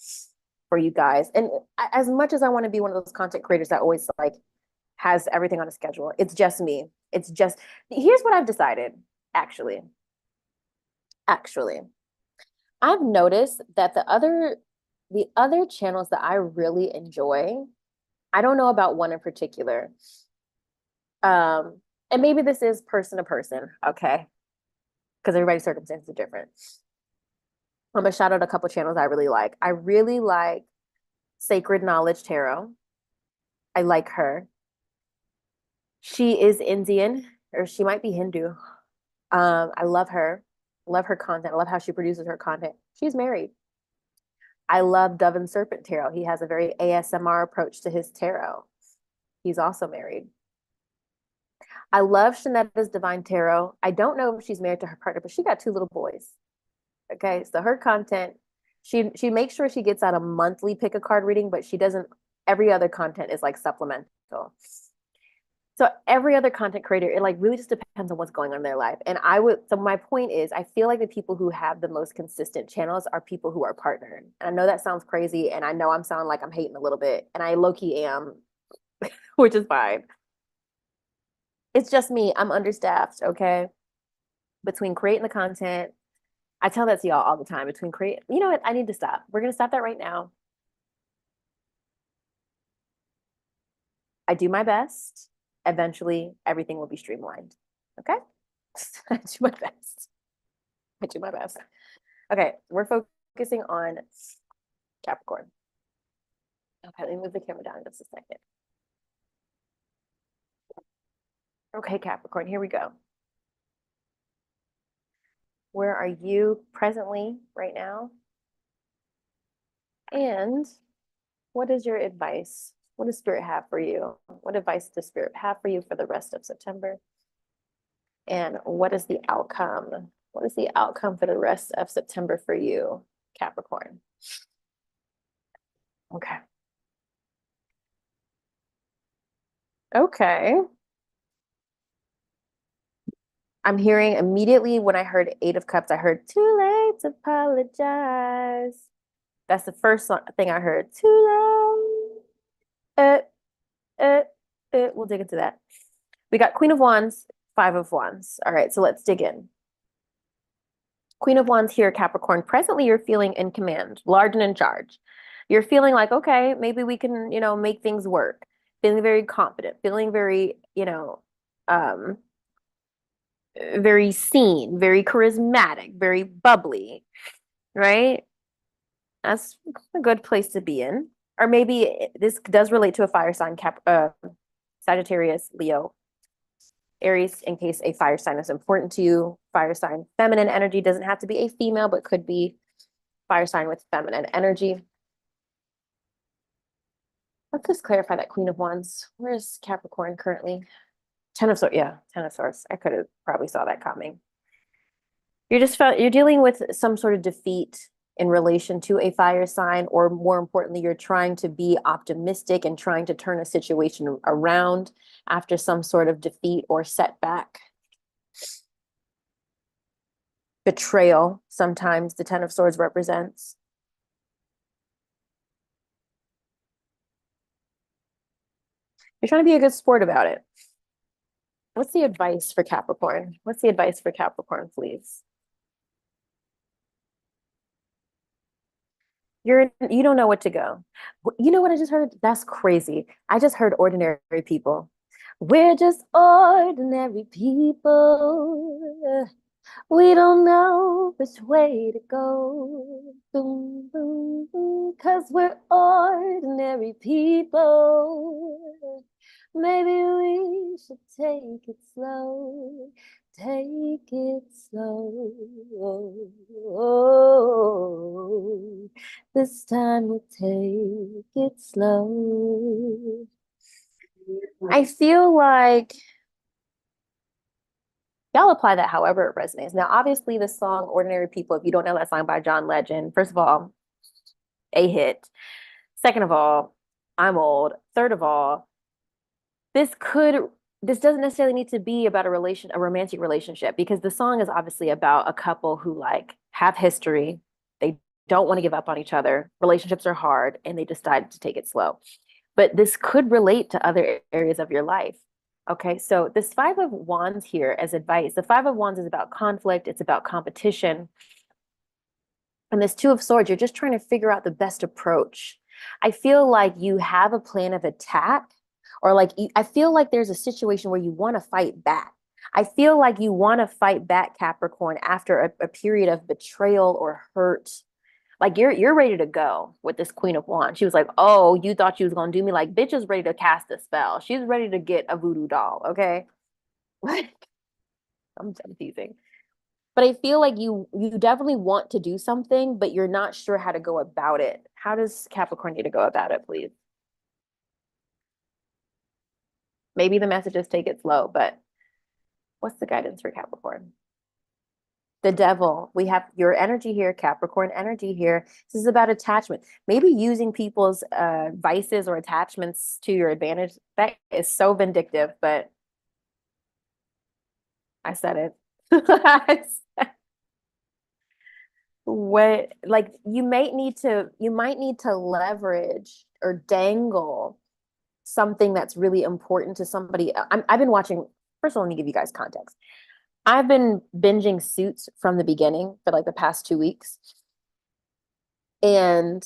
for you guys. And as much as I want to be one of those content creators that always like has everything on a schedule, it's just me. It's just, here's what I've decided, actually. I've noticed that the other channels that I really enjoy, I don't know about one in particular. And maybe this is person to person, okay? Because everybody's circumstances are different. I'm gonna shout out a couple channels I really like. I really like Sacred Knowledge Tarot. I like her. She is Indian, or she might be Hindu. I love her. Love her content. I love how she produces her content. She's married. I love Dove and Serpent Tarot. He has a very ASMR approach to his tarot. He's also married. I love Shanetta's Divine Tarot. I don't know if she's married to her partner, but she got 2 little boys. Okay, so her content, she makes sure she gets out a monthly pick a card reading, but she doesn't, every other content is like supplemental. So every other content creator, it like really just depends on what's going on in their life. And so my point is, I feel like the people who have the most consistent channels are people who are partnered. And I know that sounds crazy, and I know I'm sounding like I'm hating a little bit, and I low-key am, which is fine. It's just me. I'm understaffed, okay? Between creating the content, I tell that to y'all all the time. You know what? I need to stop. We're going to stop that right now. I do my best. Eventually, everything will be streamlined. Okay? I do my best. I do my best. Okay, we're focusing on Capricorn. Okay, let me move the camera down just a second. Okay, Capricorn, here we go. Where are you presently right now? And what is your advice? What does Spirit have for you? What advice does Spirit have for you for the rest of September? And what is the outcome? What is the outcome for the rest of September for you, Capricorn? Okay. Okay. I'm hearing immediately when I heard 8 of Cups, I heard too late to apologize. That's the first thing I heard. Too late. We'll dig into that. We got Queen of Wands, 5 of Wands. All right, so let's dig in. Queen of Wands here, Capricorn. Presently, you're feeling in command, large and in charge. You're feeling like, okay, maybe we can, make things work. Feeling very confident, feeling very, very seen, very charismatic, very bubbly, right? That's a good place to be in. Or maybe this does relate to a fire sign, Sagittarius, Leo, Aries, in case a fire sign is important to you. Fire sign, feminine energy doesn't have to be a female, but could be fire sign with feminine energy. Let's just clarify that Queen of Wands. Where is Capricorn currently? Ten of Swords. Yeah, Ten of Swords. I could have probably saw that coming. You're dealing with some sort of defeat in relation to a fire sign, or more importantly, you're trying to be optimistic and trying to turn a situation around after some sort of defeat or setback. Betrayal, sometimes the Ten of Swords represents. You're trying to be a good sport about it. What's the advice for Capricorn? What's the advice for Capricorn, please? You don't know what to go. You know what I just heard? That's crazy. I just heard ordinary people. We're just ordinary people. We don't know which way to go. Boom, boom, boom, 'cause we're ordinary people. Maybe we should take it slow. Take it slow. Oh, this time we'll take it slow. I feel like y'all apply that however it resonates. Now, obviously, the song Ordinary People, if you don't know that song by John Legend, first of all, a hit. Second of all, I'm old. Third of all, this doesn't necessarily need to be about a romantic relationship, because the song is obviously about a couple who like have history. They don't want to give up on each other. Relationships are hard and they decided to take it slow. But this could relate to other areas of your life. Okay, so this Five of Wands here as advice. The Five of Wands is about conflict, it's about competition. And this Two of Swords, you're just trying to figure out the best approach. I feel like you have a plan of attack, or like I feel like there's a situation where you want to fight back. I feel like you want to fight back, Capricorn, after a period of betrayal or hurt. Like you're ready to go with this Queen of Wands. She was like, "Oh, you thought you was gonna do me?" Like, bitch is ready to cast a spell. She's ready to get a voodoo doll. Okay, like I'm teasing, but I feel like you definitely want to do something, but you're not sure how to go about it. How does Capricorn need to go about it, please? Maybe the messages take it slow, but what's the guidance for Capricorn? The Devil. We have your energy here, Capricorn energy here. This is about attachment. Maybe using people's vices or attachments to your advantage. That is so vindictive, but I said it. What, like, you might need to leverage or dangle something that's really important to somebody. I've been watching, first of all, let me give you guys context. I've been binging Suits from the beginning for like the past 2 weeks. And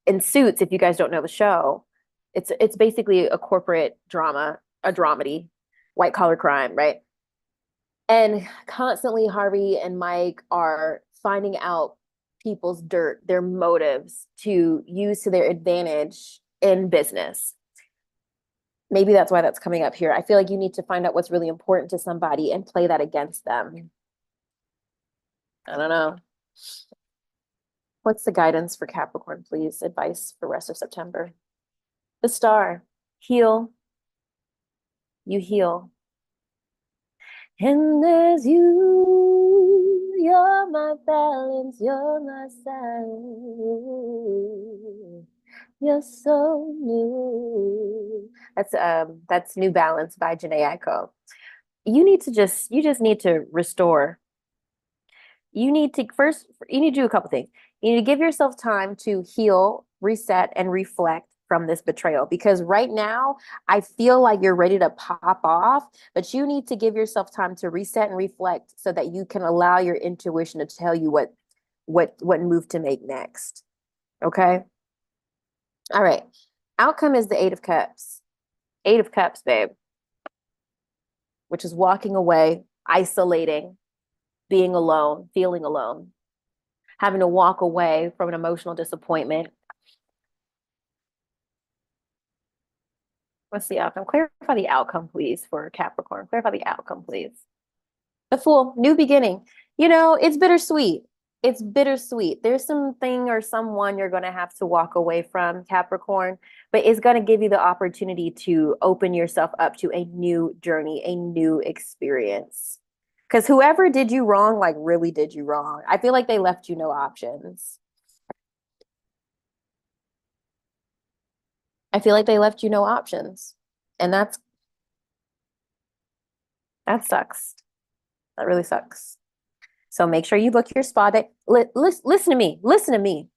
in Suits, if you guys don't know the show, it's basically a corporate drama, a dramedy, white collar crime, right? And constantly Harvey and Mike are finding out people's dirt, their motives to use to their advantage in business. Maybe that's why that's coming up here. I feel like you need to find out what's really important to somebody and play that against them. I don't know. What's the guidance for Capricorn, please? Advice for rest of September. The Star. Heal. You heal. And there's you. You're my balance. You're my silence. You're so new. That's New Balance by Janae Eiko. You just need to restore. You need to do a couple things. You need to give yourself time to heal, reset, and reflect from this betrayal, because right now I feel like you're ready to pop off, but you need to give yourself time to reset and reflect so that you can allow your intuition to tell you what move to make next. Okay? All right. Outcome is the Eight of Cups. Eight of Cups, babe, which is walking away, isolating, being alone, feeling alone, having to walk away from an emotional disappointment. What's the outcome? Clarify the outcome, please, for Capricorn. Clarify the outcome, please. The Fool, new beginning. You know, it's bittersweet. It's bittersweet. There's something or someone you're going to have to walk away from, Capricorn, but it's going to give you the opportunity to open yourself up to a new journey, a new experience. Because whoever did you wrong, like really did you wrong. I feel like they left you no options. I feel like they left you no options. And that sucks. That really sucks. So make sure you book your spa day. Listen to me. Listen to me.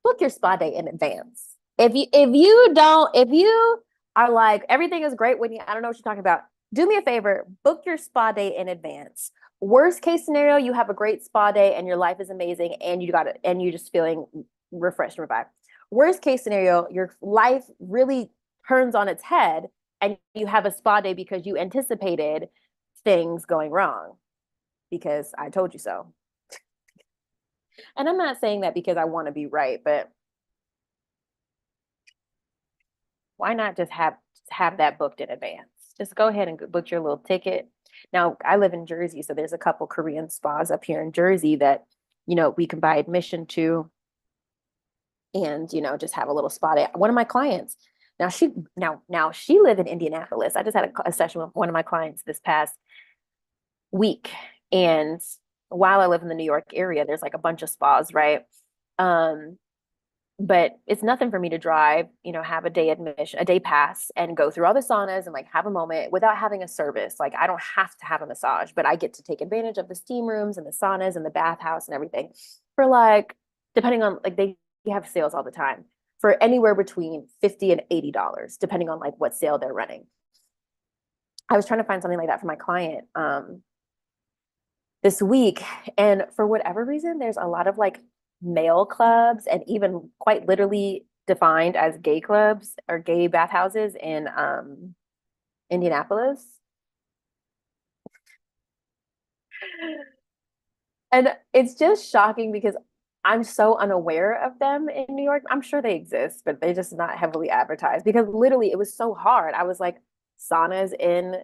Book your spa day in advance. If you are like everything is great when you I don't know what you're talking about. Do me a favor, book your spa day in advance. Worst case scenario, you have a great spa day and your life is amazing and you got it and you're just feeling refreshed and revived. Worst case scenario, your life really turns on its head and you have a spa day because you anticipated things going wrong because I told you so. And I'm not saying that because I want to be right, but why not just have that booked in advance? Just go ahead and book your little ticket. Now, I live in Jersey, so there's a couple Korean spas up here in Jersey that, we can buy admission to and, just have a little spa day. One of my clients, now she lived in Indianapolis. I just had a session with one of my clients this past week. And while I live in the New York area, there's like a bunch of spas, right? But it's nothing for me to drive, have a day admission, a day pass and go through all the saunas and like have a moment without having a service. Like I don't have to have a massage, but I get to take advantage of the steam rooms and the saunas and the bathhouse and everything for like, depending on like they have sales all the time for anywhere between $50 and $80, depending on like what sale they're running. I was trying to find something like that for my client this week. And for whatever reason, there's a lot of like male clubs and even quite literally defined as gay clubs or gay bathhouses in Indianapolis. And it's just shocking because I'm so unaware of them in New York. I'm sure they exist, but they're just not heavily advertised because literally it was so hard. I was like, saunas in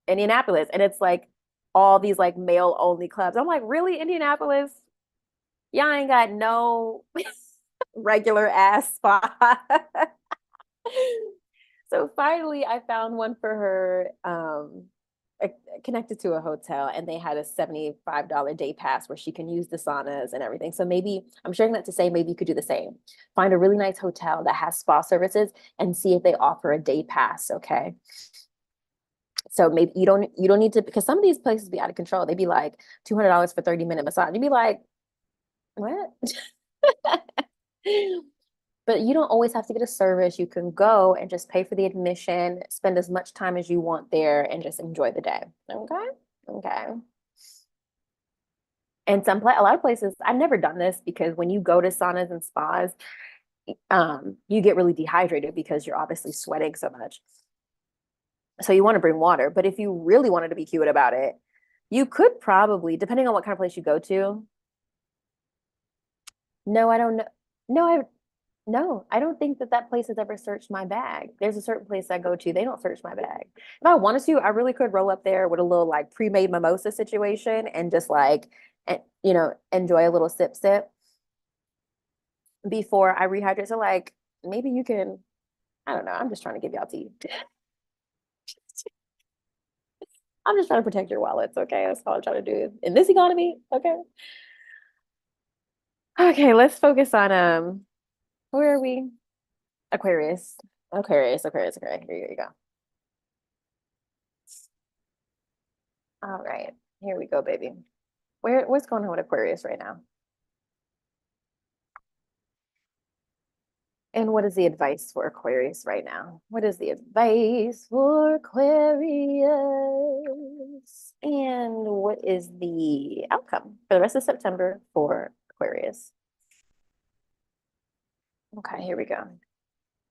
Indianapolis, and it's like all these like male only clubs. I'm like, really, Indianapolis? Y'all ain't got no regular ass spot. So finally I found one for her connected to a hotel, and they had a $75 day pass where she can use the saunas and everything. So maybe I'm sharing that to say maybe you could do the same. Find a really nice hotel that has spa services and see if they offer a day pass, okay? So maybe you don't need to, because some of these places be out of control. They'd be like $200 for 30-minute massage. You'd be like, what? But you don't always have to get a service. You can go and just pay for the admission, spend as much time as you want there, and just enjoy the day. Okay. Okay. And a lot of places, I've never done this because when you go to saunas and spas, you get really dehydrated because you're obviously sweating so much. So you want to bring water. But if you really wanted to be cute about it, you could probably, depending on what kind of place you go to. No, I don't know. No, I don't think that place has ever searched my bag. There's a certain place I go to, they don't search my bag. If I wanted to, I really could roll up there with a little like pre-made mimosa situation and just like, enjoy a little sip before I rehydrate. So like, maybe you can, I don't know. I'm just trying to give y'all tea. I'm just trying to protect your wallets. Okay. That's all I'm trying to do in this economy. Okay. Okay. Let's focus on, where are we? Aquarius. Aquarius. Okay, here you go. All right, here we go, baby. What's going on with Aquarius right now? And what is the advice for Aquarius right now? What is the advice for Aquarius? And what is the outcome for the rest of September for Aquarius? Okay, here we go.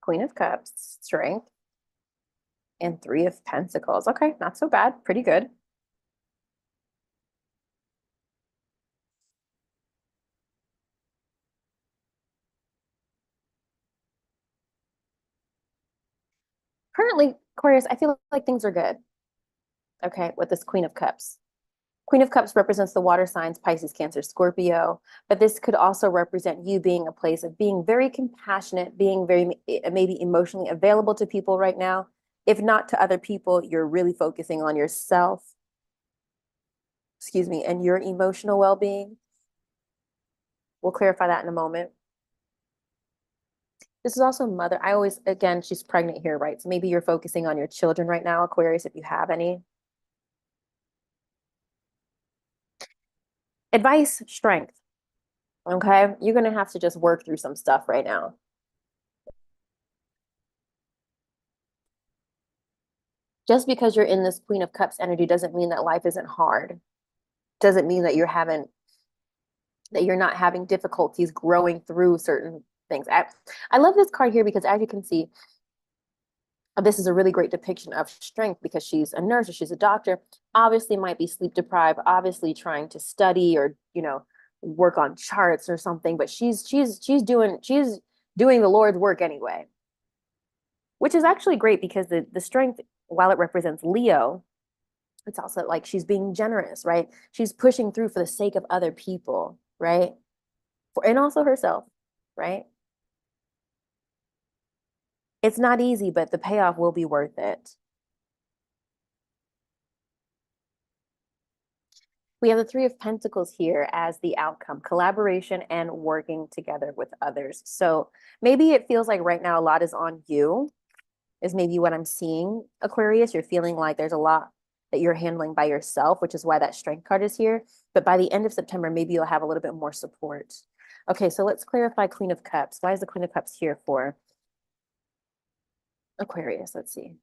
Queen of Cups, Strength, and Three of Pentacles. Okay, not so bad. Pretty good. Currently, Aquarius, I feel like things are good. Okay, with this Queen of Cups. Queen of Cups represents the water signs, Pisces, Cancer, Scorpio, but this could also represent you being a place of being very compassionate, being very maybe emotionally available to people right now. If not to other people, you're really focusing on yourself, excuse me, and your emotional well-being. We'll clarify that in a moment. This is also mother. I always, again, she's pregnant here, right? So maybe you're focusing on your children right now, Aquarius, if you have any. Advice, strength. Okay. You're going to have to just work through some stuff right now. Just because you're in this Queen of Cups energy doesn't mean that life isn't hard. Doesn't mean that you're not having difficulties growing through certain things. I love this card here because as you can see, this is a really great depiction of strength because she's a nurse or she's a doctor, obviously might be sleep deprived, obviously trying to study or, work on charts or something, but she's doing the Lord's work anyway. Which is actually great because the strength, while it represents Leo, it's also like she's being generous, right? She's pushing through for the sake of other people, right? And also herself, right? It's not easy, but the payoff will be worth it. We have the Three of Pentacles here as the outcome, collaboration and working together with others. So maybe it feels like right now a lot is on you, is maybe what I'm seeing, Aquarius. You're feeling like there's a lot that you're handling by yourself, which is why that strength card is here. But by the end of September, maybe you'll have a little bit more support. Okay, so let's clarify Queen of Cups. Why is the Queen of Cups here for Aquarius? Let's see.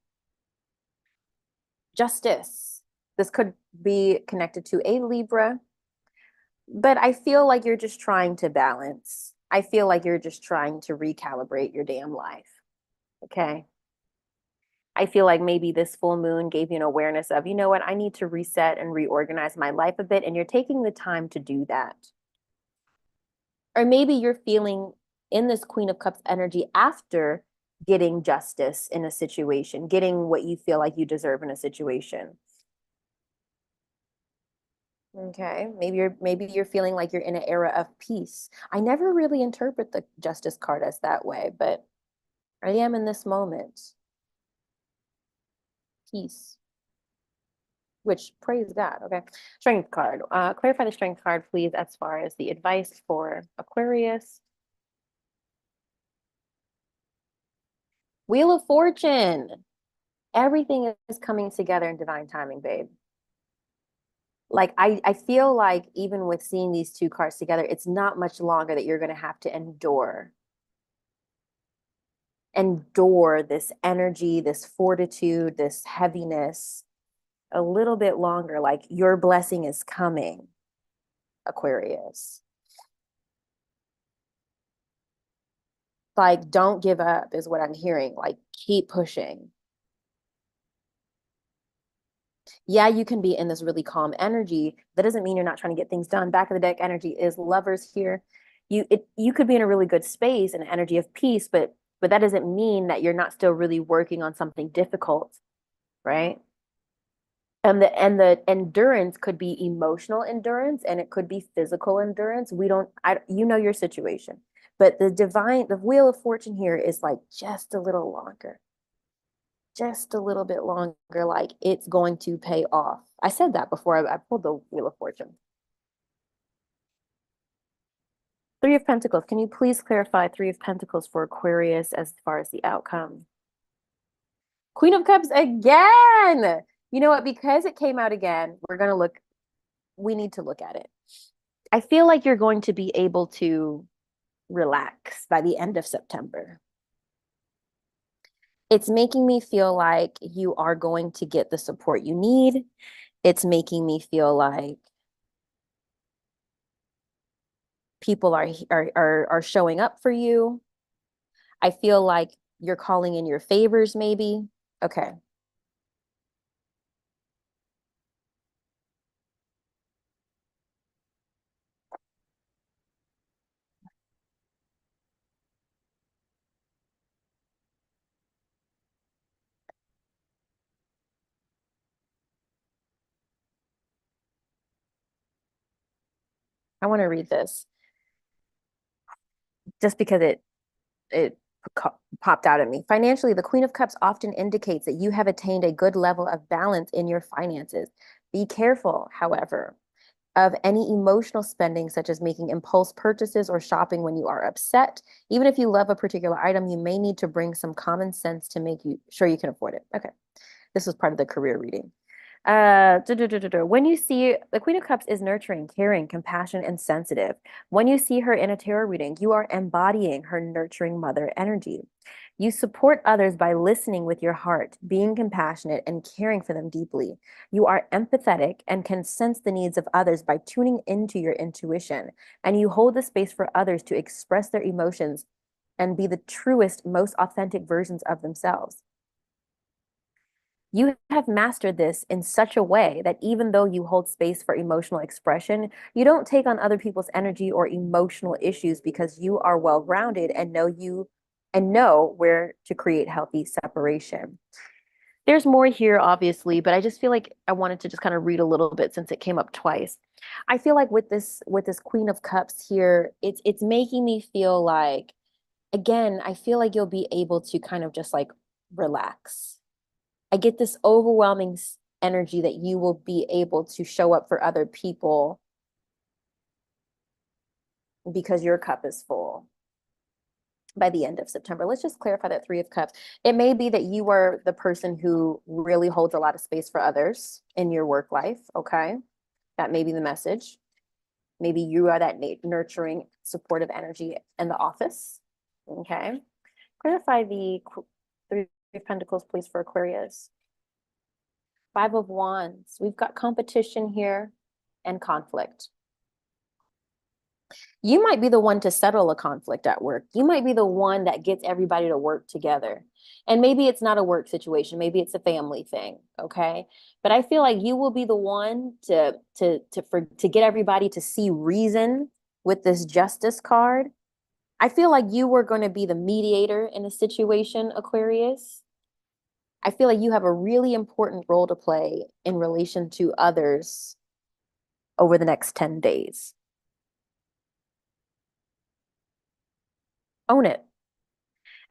Justice. This could be connected to a Libra, but I feel like you're just trying to balance. I feel like you're just trying to recalibrate your damn life. Okay. I feel like maybe this full moon gave you an awareness of, you know what, I need to reset and reorganize my life a bit. And you're taking the time to do that. Or maybe you're feeling in this Queen of Cups energy after getting justice in a situation, getting what you feel like you deserve in a situation. Okay, maybe you're feeling like you're in an era of peace. I never really interpret the Justice card as that way, but I am in this moment. Peace. Which, praise God. Okay. Strength card. Clarify the strength card, please, as far as the advice for Aquarius. Wheel of Fortune. Everything is coming together in divine timing, babe. Like I feel like even with seeing these two cards together, it's not much longer that you're going to have to endure this energy, this fortitude, this heaviness a little bit longer. Like your blessing is coming, Aquarius. Like, don't give up is what I'm hearing. Like, keep pushing. Yeah, you can be in this really calm energy. That doesn't mean you're not trying to get things done. Back of the deck energy is Lovers here. You could be in a really good space, an energy of peace, but that doesn't mean that you're not still really working on something difficult, right? And the endurance could be emotional endurance and it could be physical endurance. You know your situation. But the Wheel of Fortune here is like just a little longer. Just a little bit longer, like it's going to pay off. I said that before I pulled the Wheel of Fortune. Three of Pentacles. Can you please clarify Three of Pentacles for Aquarius as far as the outcome? Queen of Cups again. You know what? Because it came out again, we need to look at it. I feel like you're going to be able to relax by the end of September. It's making me feel like you are going to get the support you need. It's making me feel like people are showing up for you. I feel like you're calling in your favors, maybe. Okay. I want to read this just because it popped out at me. Financially, the Queen of Cups often indicates that you have attained a good level of balance in your finances. Be careful, however, of any emotional spending, such as making impulse purchases or shopping when you are upset. Even if you love a particular item, you may need to bring some common sense to make you sure you can afford it. Okay. This was part of the career reading. When you see the Queen of Cups is nurturing, caring, compassionate, and sensitive. When you see her in a tarot reading, you are embodying her nurturing mother energy. You support others by listening with your heart, being compassionate, and caring for them deeply. You are empathetic and can sense the needs of others by tuning into your intuition. And you hold the space for others to express their emotions and be the truest, most authentic versions of themselves. You have mastered this in such a way that even though you hold space for emotional expression, you don't take on other people's energy or emotional issues because you are well-rounded and know where to create healthy separation. There's more here, obviously, but I just feel like I wanted to just kind of read a little bit since it came up twice. I feel like with this Queen of Cups here, it's making me feel like, again, I feel like you'll be able to kind of just like relax. I get this overwhelming energy that you will be able to show up for other people because your cup is full by the end of September. Let's just clarify that Three of Cups. It may be that you are the person who really holds a lot of space for others in your work life. Okay. That may be the message. Maybe you are that nurturing, supportive energy in the office. Okay. Clarify the Three of Pentacles, please, for Aquarius. Five of Wands. We've got competition here and conflict. You might be the one to settle a conflict at work. You might be the one that gets everybody to work together. And maybe it's not a work situation, maybe it's a family thing, okay? But I feel like you will be the one to get everybody to see reason with this Justice card. I feel like you were going to be the mediator in a situation, Aquarius. I feel like you have a really important role to play in relation to others over the next 10 days. Own it.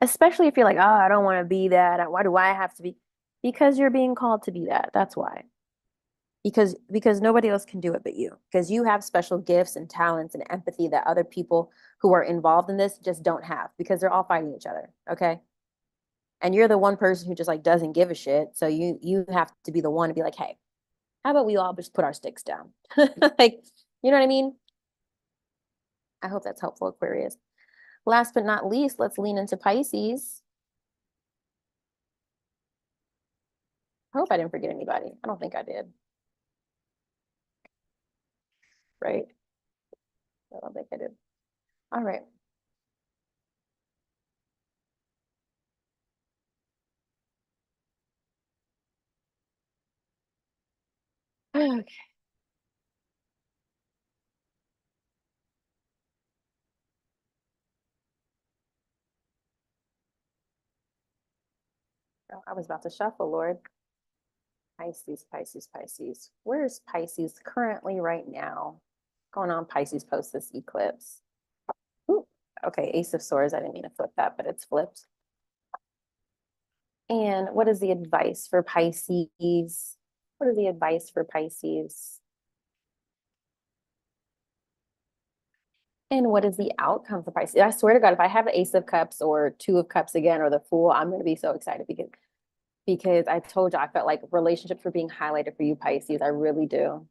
Especially if you're like, oh, I don't want to be that. Why do I have to be? Because you're being called to be that. That's why. Because nobody else can do it but you. Because you have special gifts and talents and empathy that other people who are involved in this just don't have because they're all fighting each other. Okay. And you're the one person who just like doesn't give a shit. So you have to be the one to be like, hey, how about we all just put our sticks down? Like, you know what I mean? I hope that's helpful, Aquarius. Last but not least, let's lean into Pisces. I hope I didn't forget anybody. I don't think I did. Right? I don't think I did. All right. Okay. Oh, I was about to shuffle, Lord. Pisces, Pisces, Pisces. Where's Pisces currently right now? Going on Pisces post this eclipse. Ooh, okay, Ace of Swords. I didn't mean to flip that, but it's flipped. And what is the advice for Pisces? What is the advice for Pisces? And what is the outcome for Pisces? I swear to God, if I have the Ace of Cups or Two of Cups again or the Fool, I'm going to be so excited because I told you I felt like relationships were being highlighted for you, Pisces. I really do.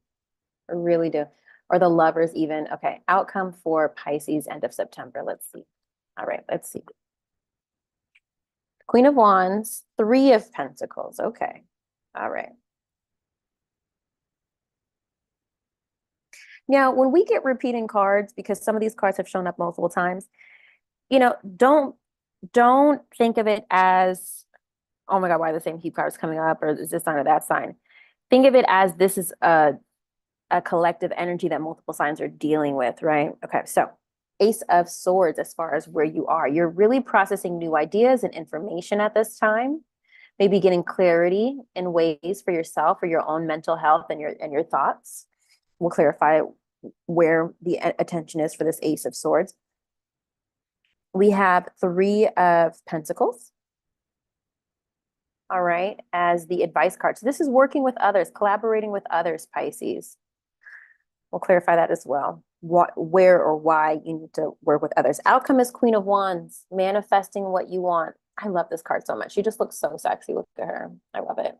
I really do. Or the Lovers even. Okay, outcome for Pisces end of September. Let's see. All right, let's see. Queen of Wands, Three of Pentacles. Okay. All right. Now, when we get repeating cards, because some of these cards have shown up multiple times, don't think of it as, oh my God, why are the same key cards coming up? Or is this sign or that sign? Think of it as this is a collective energy that multiple signs are dealing with, right? Okay, so Ace of Swords, as far as where you are, you're really processing new ideas and information at this time, maybe getting clarity in ways for yourself or your own mental health and your thoughts. We'll clarify where the attention is for this Ace of Swords. We have Three of Pentacles. All right, as the advice card. So this is working with others, collaborating with others, Pisces. We'll clarify that as well. What, where, or why you need to work with others. Outcome is Queen of Wands, manifesting what you want. I love this card so much. She just looks so sexy. Look at her. I love it.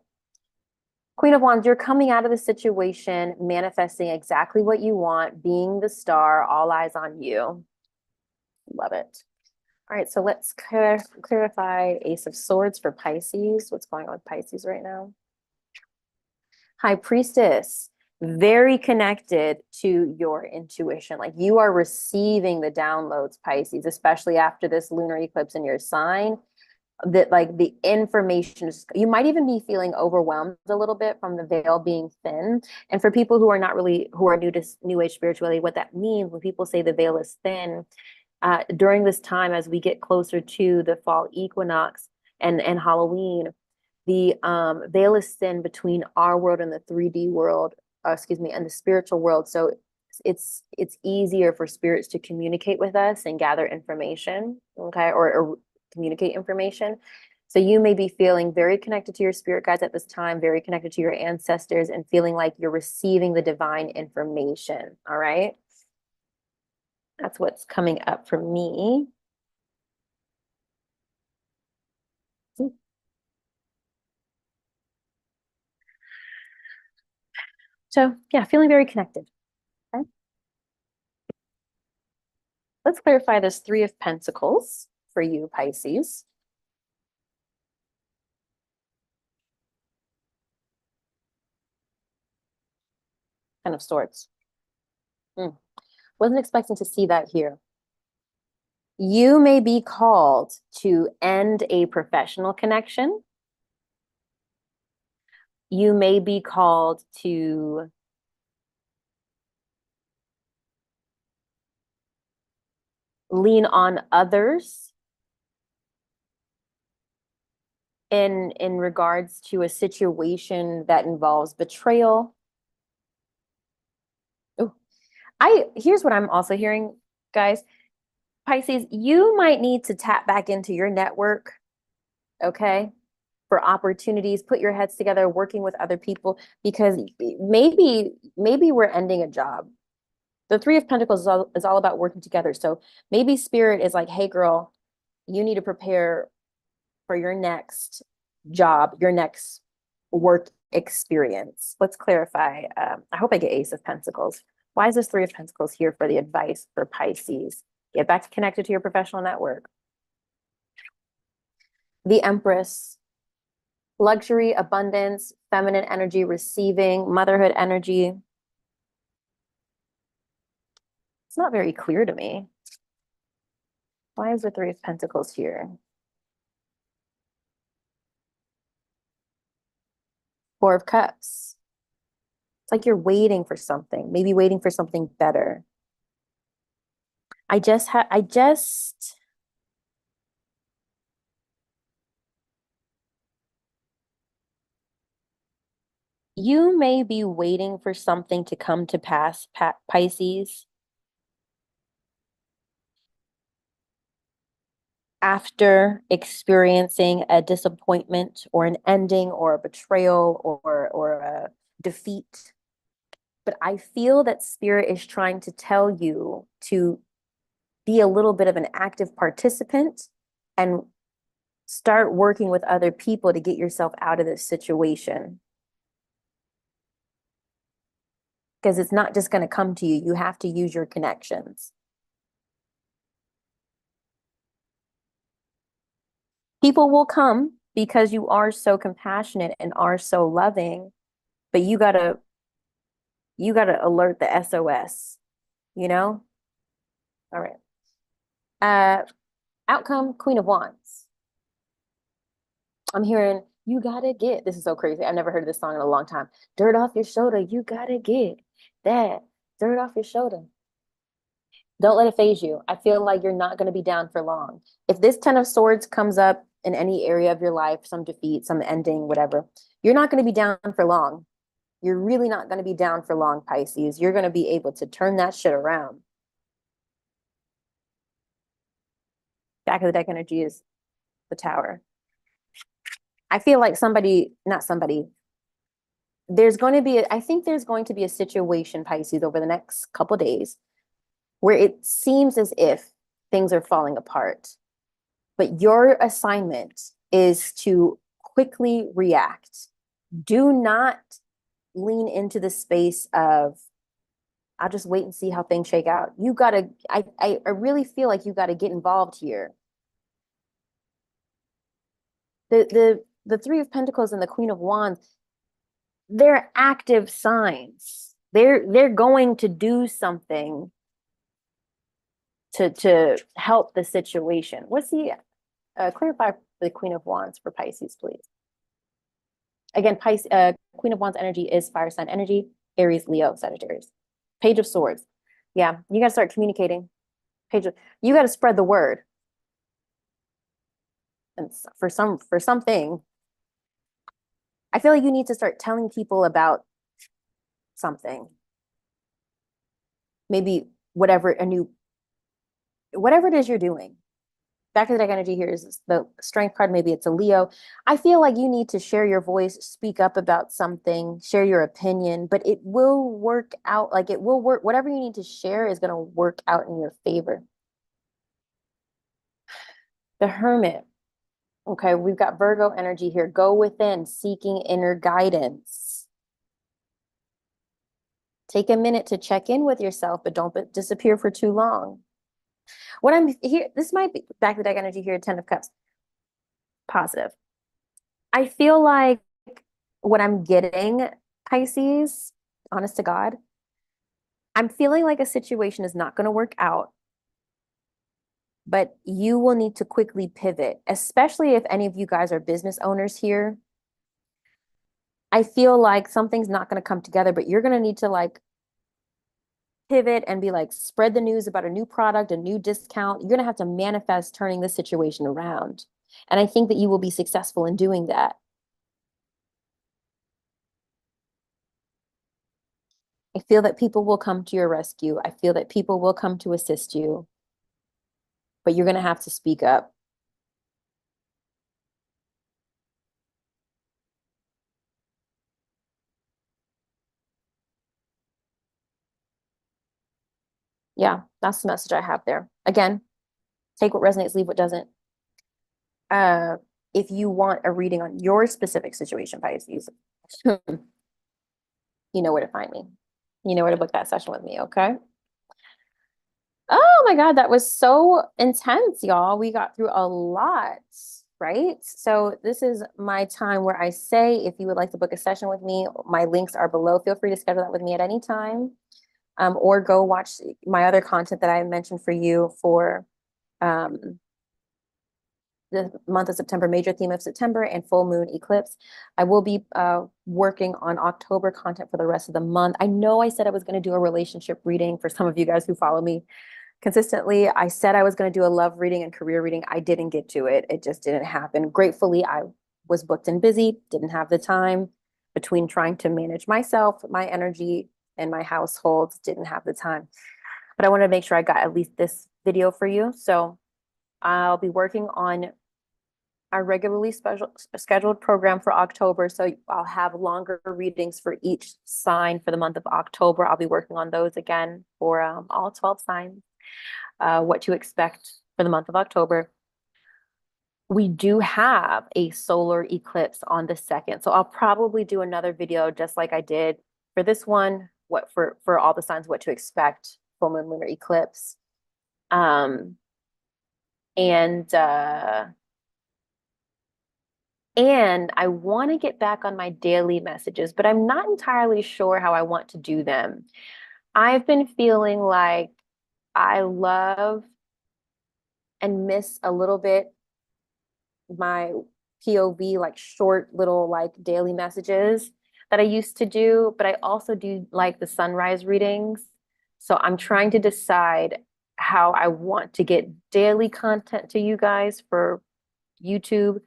Queen of Wands, you're coming out of the situation, manifesting exactly what you want, being the star, all eyes on you. Love it. All right, so let's clarify Ace of Swords for Pisces. What's going on with Pisces right now? High Priestess, very connected to your intuition. Like you are receiving the downloads, Pisces, especially after this lunar eclipse in your sign. That like the information is, you might even be feeling overwhelmed a little bit from the veil being thin. And for people who are not really, who are new to New Age spirituality, what that means when people say the veil is thin, during this time, as we get closer to the fall equinox and Halloween, the veil is thin between our world and the 3D world, and the spiritual world. So it's easier for spirits to communicate with us and gather information, okay, or communicate information. So you may be feeling very connected to your spirit guides at this time, very connected to your ancestors, and feeling like you're receiving the divine information, all right? That's what's coming up for me. So yeah, feeling very connected. Okay. Let's clarify this Three of Pentacles for you, Pisces. Ten of Swords. Wasn't expecting to see that here. You may be called to end a professional connection. You may be called to lean on others in regards to a situation that involves betrayal. Oh, here's what I'm also hearing, guys. Pisces, you might need to tap back into your network, okay, for opportunities, put your heads together, working with other people, because maybe we're ending a job. The Three of Pentacles is all about working together. So maybe Spirit is like, hey, girl, you need to prepare for your next job, your next work experience. Let's clarify. I hope I get Ace of Pentacles. Why is this Three of Pentacles here for the advice for Pisces? Get back connected to your professional network. The Empress, luxury, abundance, feminine energy, receiving, motherhood energy. It's not very clear to me. Why is the Three of Pentacles here? Four of Cups. It's like you're waiting for something, maybe waiting for something better. You may be waiting for something to come to pass, Pisces, after experiencing a disappointment or an ending or a betrayal or a defeat. But I feel that Spirit is trying to tell you to be a little bit of an active participant and start working with other people to get yourself out of this situation. Because it's not just going to come to you. You have to use your connections. People will come because you are so compassionate and are so loving, but you gotta alert the SOS, you know? All right. Outcome, Queen of Wands. I'm hearing, you gotta get, this is so crazy. I've never heard this song in a long time. Dirt off your shoulder, you gotta get that. Dirt off your shoulder. Don't let it phase you. I feel like you're not going to be down for long. If this Ten of Swords comes up in any area of your life, some defeat, some ending, whatever, you're not going to be down for long. You're really not going to be down for long, Pisces. You're going to be able to turn that shit around. Back of the deck energy is the Tower. I feel like there's going to be, I think there's going to be a situation, Pisces, over the next couple days where it seems as if things are falling apart. But your assignment is to quickly react. Do not lean into the space of, I'll just wait and see how things shake out. You gotta, I really feel like you gotta get involved here. The Three of Pentacles and the Queen of Wands, they're active signs. They're going to do something to help the situation. What's the clarify the Queen of Wands for Pisces, please? Again, Queen of Wands energy is fire sign energy, Aries, Leo, Sagittarius. Page of Swords. Yeah, you got to start communicating. You got to spread the word. And for something, I feel like you need to start telling people about something. Maybe whatever it is you're doing. Back of the deck energy here is the Strength card. Maybe it's a Leo. I feel like you need to share your voice, speak up about something, share your opinion, but it will work out. Like it will work. Whatever you need to share is going to work out in your favor. The Hermit. Okay, we've got Virgo energy here. Go within, seeking inner guidance. Take a minute to check in with yourself, but don't disappear for too long. What I'm here, this might be back of the deck energy here, 10 of Cups. Positive. I feel like what I'm getting, Pisces, honest to God, I'm feeling like a situation is not going to work out, but you will need to quickly pivot, especially if any of you guys are business owners here. I feel like something's not going to come together, but you're going to need to like pivot and be like, spread the news about a new product, a new discount. You're going to have to manifest turning this situation around. And I think that you will be successful in doing that. I feel that people will come to your rescue. I feel that people will come to assist you, but you're going to have to speak up. Yeah, that's the message I have there. Again, take what resonates, leave what doesn't. If you want a reading on your specific situation, Pisces, you know where to find me. You know where to book that session with me, okay? Oh my God, that was so intense, y'all. We got through a lot, right? So this is my time where I say, if you would like to book a session with me, my links are below. Feel free to schedule that with me at any time. Or go watch my other content that I mentioned for you for the month of September, major theme of September, and full moon eclipse. I will be working on October content for the rest of the month. I know I said I was going to do a relationship reading for some of you guys who follow me consistently. I said I was going to do a love reading and career reading. I didn't get to it. It just didn't happen. Gratefully, I was booked and busy, didn't have the time between trying to manage myself, my energy, and my household, didn't have the time. But I wanted to make sure I got at least this video for you. So I'll be working on our regularly scheduled program for October. So I'll have longer readings for each sign for the month of October. I'll be working on those again for all 12 signs, what to expect for the month of October. We do have a solar eclipse on the 2nd. So I'll probably do another video just like I did for this one, what for all the signs, what to expect, full moon, lunar eclipse. And I want to get back on my daily messages, but I'm not entirely sure how I want to do them. I've been feeling like I love and miss a little bit my POV, like short little like daily messages that I used to do, but I also do like the sunrise readings. So I'm trying to decide how I want to get daily content to you guys for YouTube,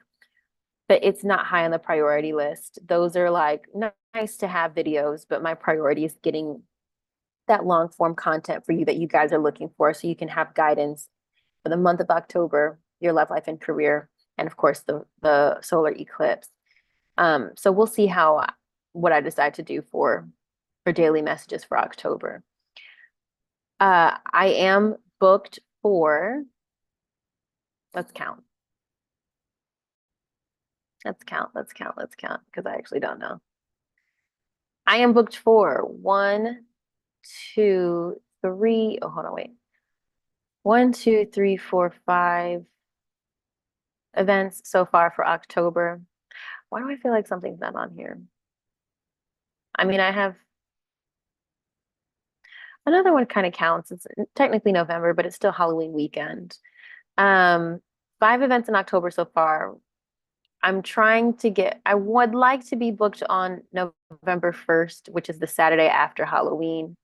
but it's not high on the priority list. Those are like nice to have videos, but my priority is getting that long form content for you that you guys are looking for so you can have guidance for the month of October, your love life and career, and of course the solar eclipse. So we'll see what I decide to do for daily messages for October. I am booked for, let's count. Let's count, because I actually don't know. I am booked for 1, 2, 3. Oh, hold on, wait. 1, 2, 3, 4, 5 events so far for October. Why do I feel like something's not on here? I mean, I have another one kind of counts. It's technically November, but it's still Halloween weekend. 5 events in October so far. I would like to be booked on November 1st, which is the Saturday after Halloween,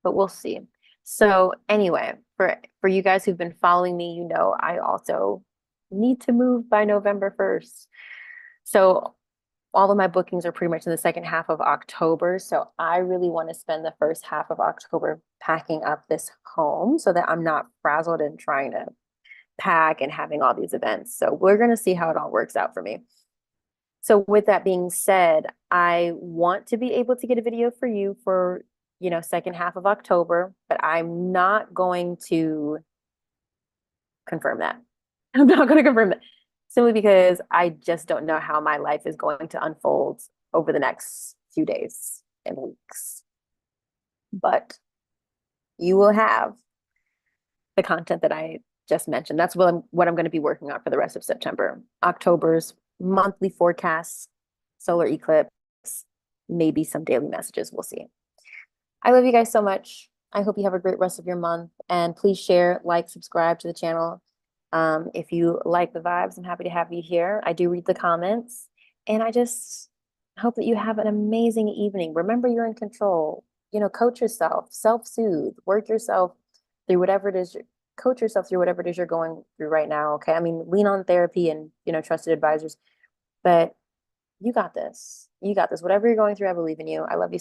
but we'll see. So anyway, for you guys who've been following me, you know I also need to move by November 1st. So all of my bookings are pretty much in the second half of October. So I really want to spend the first half of October packing up this home so that I'm not frazzled and trying to pack and having all these events. So we're going to see how it all works out for me. So with that being said, I want to be able to get a video for you for, second half of October, but I'm not going to confirm that. I'm not going to confirm that simply because I just don't know how my life is going to unfold over the next few days and weeks. But you will have the content that I just mentioned. That's what I'm going to be working on for the rest of September. October's monthly forecasts, solar eclipse, maybe some daily messages. We'll see. I love you guys so much. I hope you have a great rest of your month. And please share, like, subscribe to the channel. If you like the vibes, I'm happy to have you here. I do read the comments. And I just hope that you have an amazing evening. Remember, you're in control. Coach yourself, self-soothe, work yourself through whatever it is, coach yourself through whatever it is you're going through right now. Okay. I mean, lean on therapy and, trusted advisors, but you got this. You got this. Whatever you're going through, I believe in you. I love you.